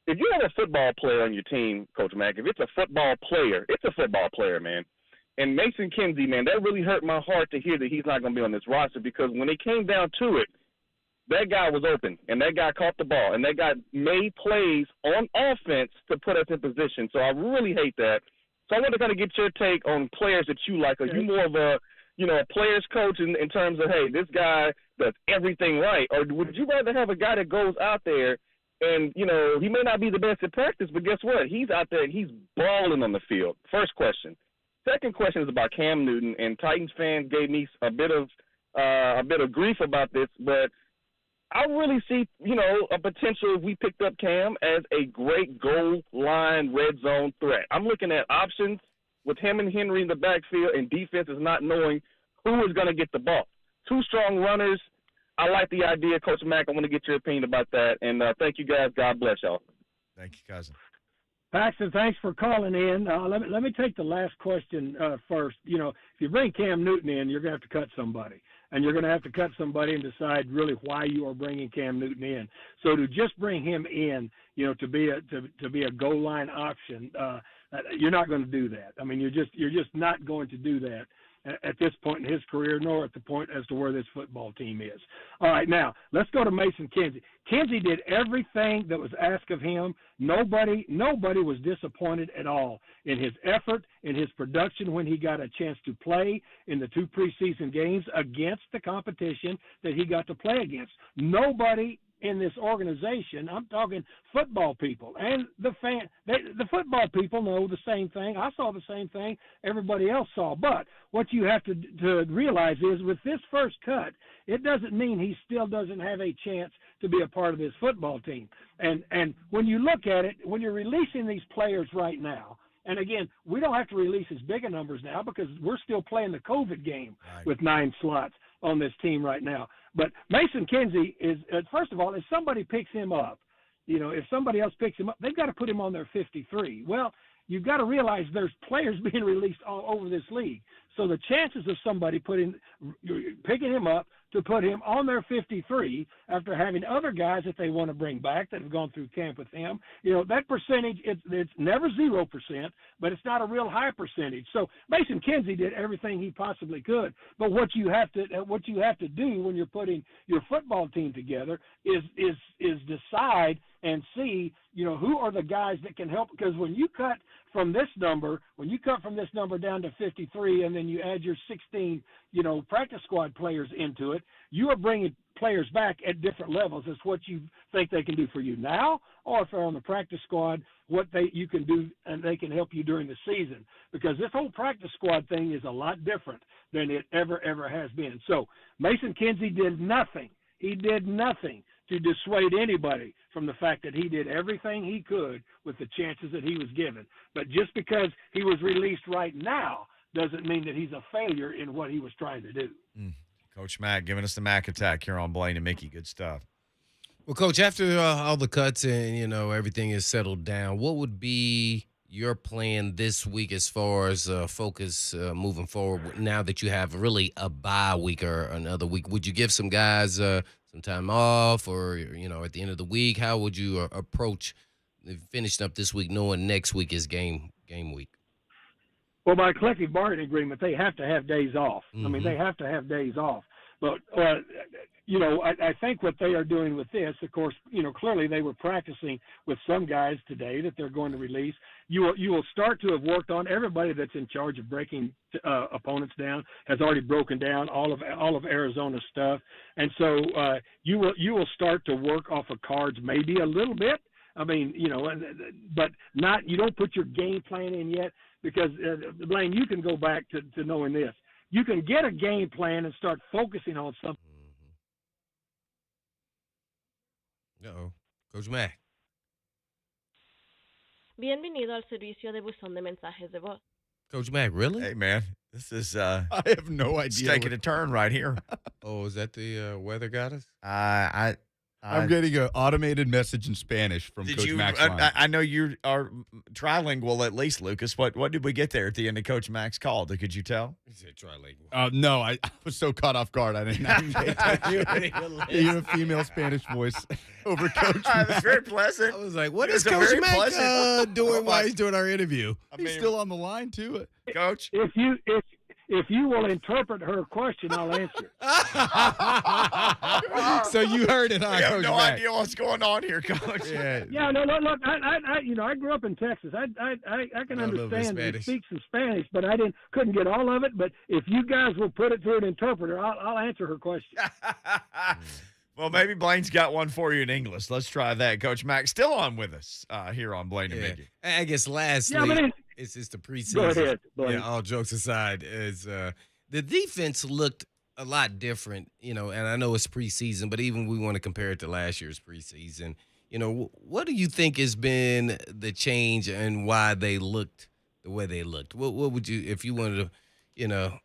S11: if you have a football player on your team, Coach Mac, if it's a football player, it's a football player, man. And Mason Kinsey, man, that really hurt my heart to hear that he's not going to be on this roster because when it came down to it, that guy was open, and that guy caught the ball, and that guy made plays on offense to put us in position. So I really hate that. So I want to kind of get your take on players that you like. Are you more of a, a player's coach in terms of, hey, this guy does everything right? Or would you rather have a guy that goes out there and, he may not be the best at practice, but guess what? He's out there and he's balling on the field. First question. Second question is about Cam Newton, and Titans fans gave me a bit of grief about this, but I really see, a potential if we picked up Cam as a great goal line red zone threat. I'm looking at options with him and Henry in the backfield, and defense is not knowing who is going to get the ball. Two strong runners. I like the idea, Coach Mac. I want to get your opinion about that. And thank you, guys. God bless y'all.
S1: Thank you, cousin.
S10: Paxton, thanks for calling in. Let me take the last question first. If you bring Cam Newton in, you're going to have to cut somebody. And you're going to have to cut somebody and decide really why you are bringing Cam Newton in. So to just bring him in, to be a goal line option, you're not going to do that. I mean, you're just not going to do that at this point in his career, nor at the point as to where this football team is. All right, now let's go to Mason Kinsey. Kinsey did everything that was asked of him. Nobody was disappointed at all in his effort, in his production when he got a chance to play in the 2 preseason games against the competition that he got to play against. Nobody in this organization, I'm talking football people, and the football people know the same thing. I saw the same thing everybody else saw. But what you have to realize is with this first cut, it doesn't mean he still doesn't have a chance to be a part of this football team. And when you look at it, when you're releasing these players right now, and again, we don't have to release as big a numbers now because we're still playing the COVID game with 9 slots on this team right now. But Mason Kinsey is, first of all, if somebody picks him up, if somebody else picks him up, they've got to put him on their 53. Well, you've got to realize there's players being released all over this league. So the chances of somebody picking him up to put him on their 53 after having other guys that they want to bring back that have gone through camp with him, that percentage, it's never 0%, but it's not a real high percentage. So Mason Kinsey did everything he possibly could. But what you have to do when you're putting your football team together is decide and see, who are the guys that can help. Because when you cut from this number down to 53, and then you add your 16, practice squad players into it, you are bringing players back at different levels. It's what you think they can do for you now, or if they're on the practice squad, what you can do, and they can help you during the season. Because this whole practice squad thing is a lot different than it ever has been. So Mason Kinsey did nothing. He did nothing to dissuade anybody from the fact that he did everything he could with the chances that he was given. But just because he was released right now doesn't mean that he's a failure in what he was trying to do.
S1: Coach Mac giving us the Mac attack here on Blaine and Mickey. Good stuff.
S2: Well, Coach, after all the cuts and, everything is settled down, what would be your plan this week as far as focus moving forward now that you have really a bye week or another week? Would you give some guys some time off or, at the end of the week? How would you approach finishing up this week knowing next week is game week?
S10: Well, by collective bargaining agreement, they have to have days off.
S2: Mm-hmm.
S10: I mean, they have to have days off. But, I think what they are doing with this, of course, clearly they were practicing with some guys today that they're going to release. You will start to have worked on everybody that's in charge of breaking opponents down has already broken down all of Arizona's stuff. And so you will start to work off of cards maybe a little bit. I mean, but not, you don't put your game plan in yet because, Blaine, you can go back to knowing this. You can get a game plan and start focusing on something.
S2: Uh-oh. Coach Mac.
S12: Bienvenido al servicio de buzón de mensajes de voz.
S2: Coach Mac, really?
S1: Hey, man, this is
S3: I have no
S1: it's
S3: idea.
S1: taking a turn right here.
S2: Oh, is that the weather goddess?
S3: I'm getting an automated message in Spanish from
S1: Did
S3: Coach
S1: you?
S3: Mac's line.
S1: I know you are trilingual at least, Lucas. What did we get there at the end of Coach Mac's call? Could you tell?
S2: He said trilingual.
S3: No, I was so caught off guard. I didn't hear a female Spanish voice over Coach
S1: It
S3: Mac.
S1: was very pleasant.
S2: I was like, what
S1: It
S2: is
S1: was a
S2: Coach
S1: very
S2: Mac
S1: pleasant-
S2: doing while he's doing our interview?
S3: He's still on the line, too.
S1: Coach?
S10: If you will interpret her question, I'll answer.
S2: So you heard it, huh,
S1: We have
S2: Coach
S1: no
S2: Mac?
S1: idea what's going on here, Coach.
S10: Yeah, no, look, I grew up in Texas. I can
S2: Know a little bit
S10: understand and
S2: Spanish.
S10: speak some Spanish, but I couldn't get all of it. But if you guys will put it through an interpreter, I'll answer her question.
S1: Well, maybe Blaine's got one for you in English. Let's try that. Coach Mac still on with us here on Blaine and Mickey.
S2: I guess lastly,
S10: Yeah, but
S2: it's just the preseason.
S10: Go ahead, Blaine.
S2: Yeah, all jokes aside, is the defense looked a lot different, and I know it's preseason, but even we want to compare it to last year's preseason. What do you think has been the change and why they looked the way they looked? What would you, if you wanted to,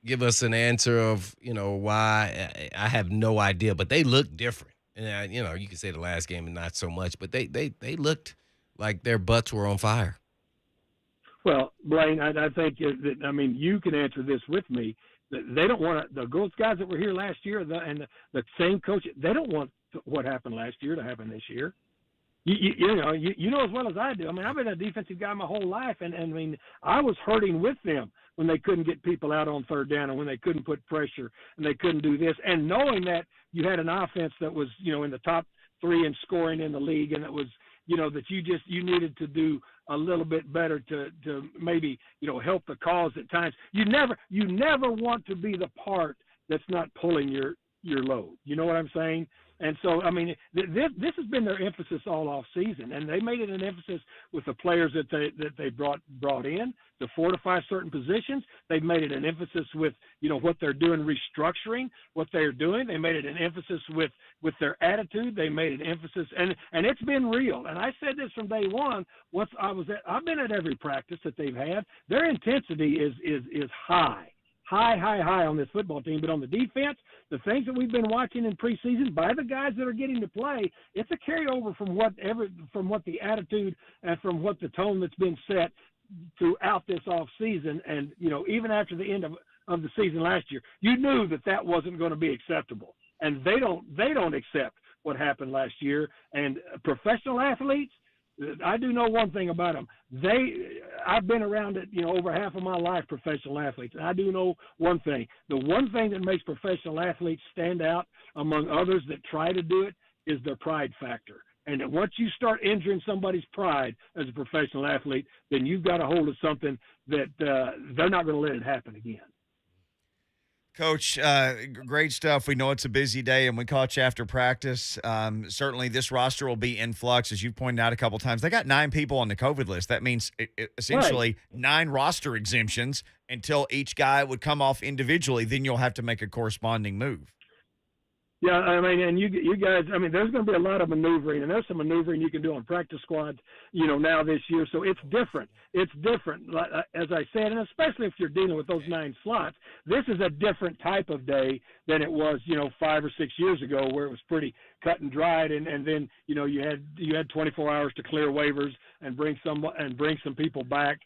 S2: give us an answer of, why? I have no idea, but they look different. And, you can say the last game and not so much, but they looked like their butts were on fire.
S10: Well, Blaine, I think that you can answer this with me. They don't want those guys that were here last year and the same coach. They don't want what happened last year to happen this year. You know as well as I do. I mean, I've been a defensive guy my whole life, and I was hurting with them when they couldn't get people out on third down and when they couldn't put pressure and they couldn't do this. And knowing that you had an offense that was, in the top 3 in scoring in the league, and it was, that you needed to do a little bit better to maybe, help the cause at times. You never want to be the part that's not pulling your load. You know what I'm saying? And so, this has been their emphasis all off season, and they made it an emphasis with the players that they brought in to fortify certain positions. They've made it an emphasis with, what they're doing, restructuring what they're doing. They made it an emphasis with their attitude. They made an emphasis, and it's been real. And I said this from day one. I've been at every practice that they've had. Their intensity is high on this football team. But on the defense, the things that we've been watching in preseason by the guys that are getting to play, it's a carryover from what the attitude and from what the tone that's been set throughout this off season. And, even after the end of the season last year, you knew that wasn't going to be acceptable. And they don't accept what happened last year. And professional athletes, I do know one thing about them. I've been around it, over half of my life, professional athletes. And I do know one thing. The one thing that makes professional athletes stand out among others that try to do it is their pride factor. And that once you start injuring somebody's pride as a professional athlete, then you've got a hold of something that they're not going to let it happen again.
S1: Coach, great stuff. We know it's a busy day, and we caught you after practice. Certainly this roster will be in flux, as you pointed out a couple times. They got 9 people on the COVID list. That means essentially 9 roster exemptions until each guy would come off individually. Then you'll have to make a corresponding move.
S10: Yeah, and you guys, there's going to be a lot of maneuvering, and there's some maneuvering you can do on practice squads, now this year. So it's different. It's different, as I said, and especially if you're dealing with those 9 slots. This is a different type of day than it was, 5 or 6 years ago, where it was pretty cut and dried, and then you had 24 hours to clear waivers and bring some people back.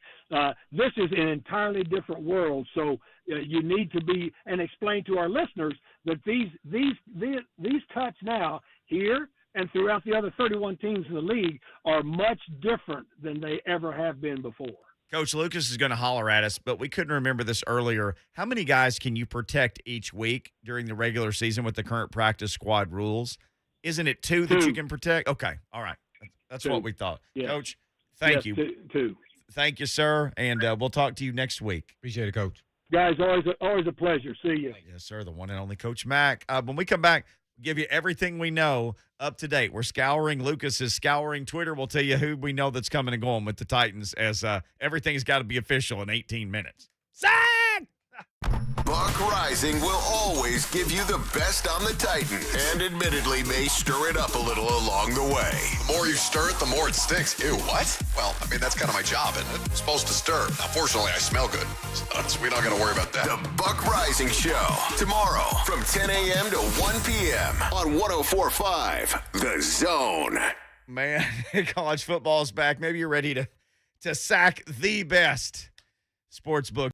S10: This is an entirely different world. So you need to be and explain to our listeners that these cuts now here and throughout the other 31 teams in the league are much different than they ever have been before.
S1: Coach Lucas is going to holler at us, but we couldn't remember this earlier. How many guys can you protect each week during the regular season with the current practice squad rules? Isn't it 2 that you can protect? Okay. All right. That's
S10: 2.
S1: what we thought.
S10: Yeah.
S1: Coach, thank you.
S10: 2.
S1: Thank you, sir, and we'll talk to you next week.
S2: Appreciate it, Coach.
S10: Guys, always a pleasure. See you.
S1: Yes, sir, the one and only Coach Mac. When we come back, we'll give you everything we know up to date. We're scouring. Lucas is scouring Twitter. We'll tell you who we know that's coming and going with the Titans, as everything's got to be official in 18 minutes. Sack!
S5: Buck Rising will always give you the best on the Titans and admittedly may stir it up a little along the way.
S8: The more you stir it, the more it stinks. Ew, what? Well, I mean, that's kind of my job, isn't it? I'm supposed to stir. Now, fortunately, I smell good. So we're not going to worry about that.
S5: The Buck Rising Show, tomorrow from 10 a.m. to 1 p.m. on 104.5 The Zone.
S1: Man, college football is back. Maybe you're ready to sack the best sports book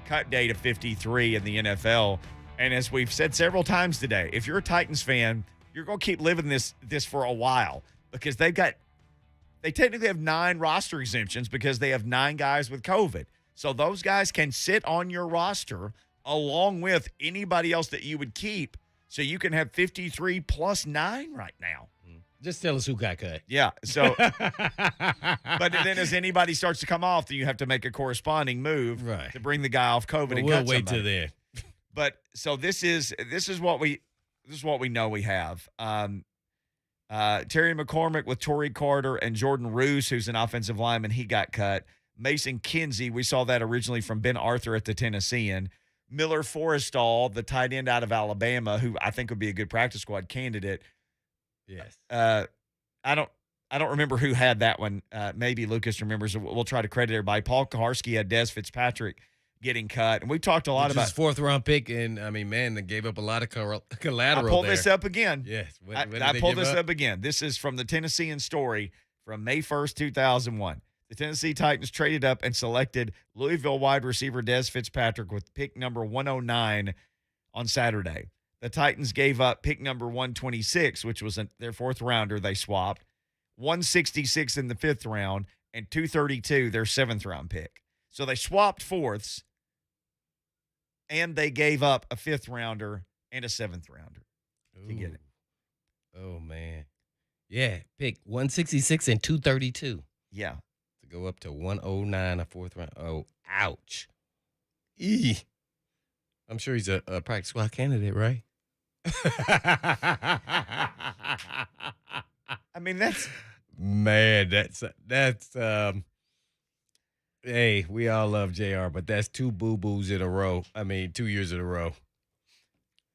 S1: cut date of 53 in the NFL. And as we've said several times today, if you're a Titans fan, you're going to keep living this for a while because they technically have 9 roster exemptions because they have 9 guys with COVID. So those guys can sit on your roster along with anybody else that you would keep. So you can have 53 plus 9 right now.
S2: Just tell us who got cut.
S1: Yeah. So, but then as anybody starts to come off, then you have to make a corresponding move to bring the guy off COVID. And
S2: we'll
S1: cut
S2: wait
S1: somebody.
S2: till then.
S1: But so this is what we know we have. Terry McCormick with Torrey Carter and Jordan Roos, who's an offensive lineman, he got cut. Mason Kinsey, we saw that originally from Ben Arthur at the Tennessean. Miller Forrestall, the tight end out of Alabama, who I think would be a good practice squad candidate.
S2: Yes.
S1: I don't remember who had that one. Maybe Lucas remembers. We'll try to credit everybody. Paul Kaharski had Des Fitzpatrick getting cut, and we talked a lot about
S2: 4th round pick, and I mean, man, they gave up a lot of collateral.
S1: I pulled
S2: there.
S1: this up again.
S2: Yes,
S1: I pulled this up again. This is from the Tennessean story from May 1st, 2001. The Tennessee Titans traded up and selected Louisville wide receiver Des Fitzpatrick with pick number 109 on Saturday. The Titans gave up pick number 126, which was their 4th rounder. They swapped 166 in the 5th round and 232, their 7th round pick. So they swapped 4ths, and they gave up a 5th rounder and a 7th rounder to get it.
S2: Oh, man. Yeah, pick 166 and 232.
S1: Yeah.
S2: To go up to 109, a 4th round. Oh, ouch. I'm sure he's a practice squad candidate, right?
S1: I mean, that's
S2: hey, we all love JR, but that's 2 boo-boos in a row. I mean, 2 years in a row.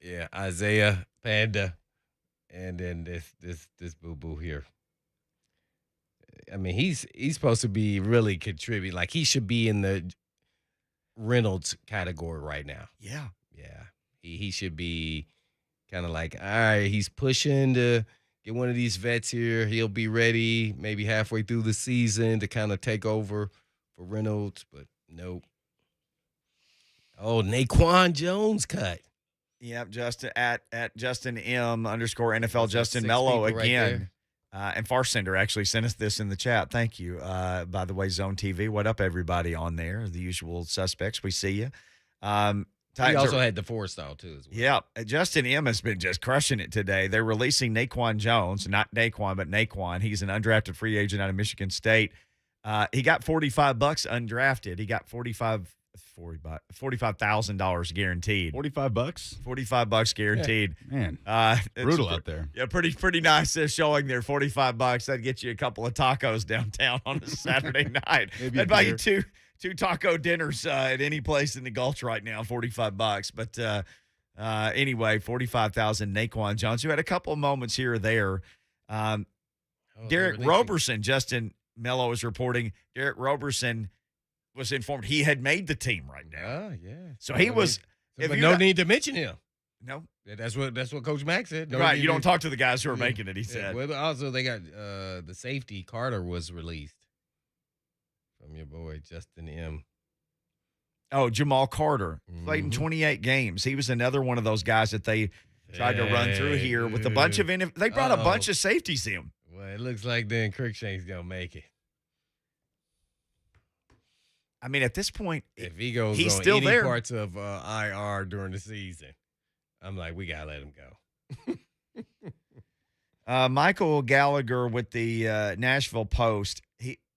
S2: Yeah, Isaiah, Panda, and then this boo-boo here. I mean, he's supposed to be really contribute. Like, he should be in the Reynolds category right now.
S1: Yeah.
S2: Yeah. He should be kind of like, all right, he's pushing to get one of these vets here. He'll be ready maybe halfway through the season to kind of take over for Reynolds, but nope. Oh, Naquan Jones cut.
S1: Yep, Justin at Justin M _ NFL Justin
S2: 6
S1: Mello
S2: people right
S1: again. And Farsender actually sent us this in the chat. Thank you. By the way, Zone TV, what up, everybody on there? The usual suspects. We see you.
S2: He also had the Forrestall, too, as well.
S1: Yeah, Justin M has been just crushing it today. They're releasing Naquan Jones, not Daquan, but Naquan. He's an undrafted free agent out of Michigan State. He got $45 undrafted. He got $45,000 guaranteed.
S3: $45?
S1: $45 guaranteed.
S3: Yeah, man, brutal out there.
S1: Yeah, pretty nice showing there. $45. That'd get you a couple of tacos downtown on a Saturday night. That'd buy you two taco dinners at any place in the Gulch right now. $45. But anyway, $45,000. Naquan Jones, who had a couple of moments here or there. Derek Roberson, Justin Mello is reporting. Derek Roberson was informed he had made the team right now.
S2: Oh, yeah.
S1: So he was.
S2: But no need to mention him.
S1: No.
S2: That's what Coach Mac said.
S1: Right. You don't talk to the guys who are making it, he said.
S2: Well, also, they got the safety, Carter, was released from your boy, Justin M.
S1: Oh, Jamal Carter. Played in 28 games. He was another one of those guys that they tried to run through here with a bunch of – they brought a bunch of safeties in.
S2: Well, it looks like then Cruikshank's going to make it.
S1: I mean, at this point,
S2: if he goes
S1: he's
S2: on
S1: still
S2: any
S1: there.
S2: Parts of IR during the season, I'm like, we gotta let him
S1: go. Michael Gallagher with the Nashville Post.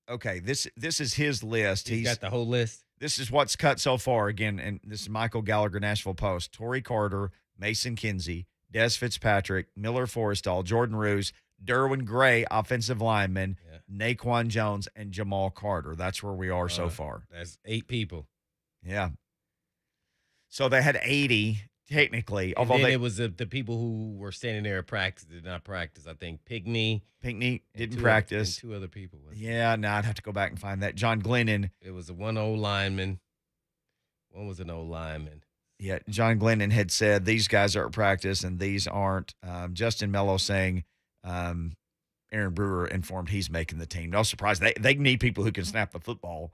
S1: This is his list.
S2: He's got the whole list.
S1: This is what's cut so far. Again, and this is Michael Gallagher, Nashville Post. Torrey Carter, Mason Kinsey, Des Fitzpatrick, Miller Forrestall, Jordan Roos, Derwin Gray, offensive lineman, Naquan Jones, and Jamal Carter. That's where we are so far.
S2: That's 8 people.
S1: Yeah. So they had 80 technically.
S2: And then it was the people who were standing there at practice did not practice. I think Pinkney
S1: didn't practice.
S2: And 2 other people.
S1: Yeah, no, I'd have to go back and find that. John Glennon.
S2: It was one old lineman. One was an old lineman.
S1: Yeah, John Glennon had said these guys are at practice and these aren't. Justin Mello saying Aaron Brewer informed he's making the team. No surprise. They need people who can snap the football.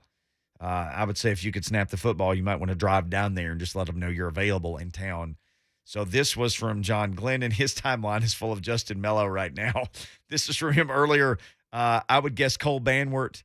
S1: I would say if you could snap the football, you might want to drive down there and just let them know you're available in town. So this was from John Glennon. His timeline is full of Justin Mello right now. This is from him earlier. I would guess Cole Banwart,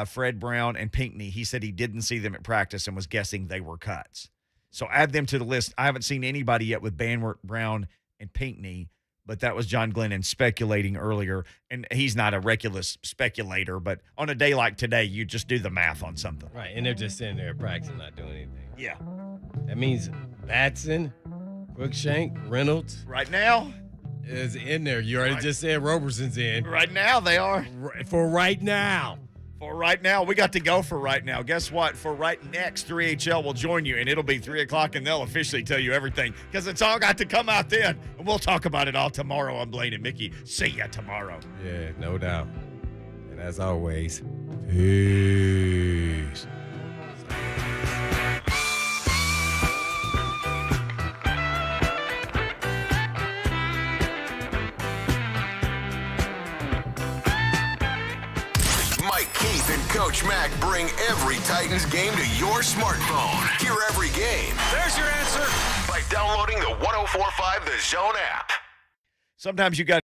S1: Fred Brown, and Pinckney. He said he didn't see them at practice and was guessing they were cuts. So add them to the list. I haven't seen anybody yet with Banwart, Brown, and Pinckney, but that was John Glennon speculating earlier. And he's not a reckless speculator, but on a day like today, you just do the math on something.
S2: Right, and they're just sitting there practicing, not doing anything.
S1: Yeah.
S2: That means Batson, Cruikshank, Reynolds.
S1: Right now?
S2: Is in there. You already just said Roberson's in.
S1: Right now, they are.
S2: For right now.
S1: For right now, we got to go for right now. Guess what? For right next, 3HL will join you, and it'll be 3 o'clock, and they'll officially tell you everything because it's all got to come out then. And we'll talk about it all tomorrow on Blaine and Mickey. See ya tomorrow.
S2: Yeah, no doubt. And as always, peace.
S5: Coach Mac bring every Titans game to your smartphone. Hear every game.
S6: There's your answer.
S5: By downloading the 104.5 The Zone app.
S1: Sometimes you got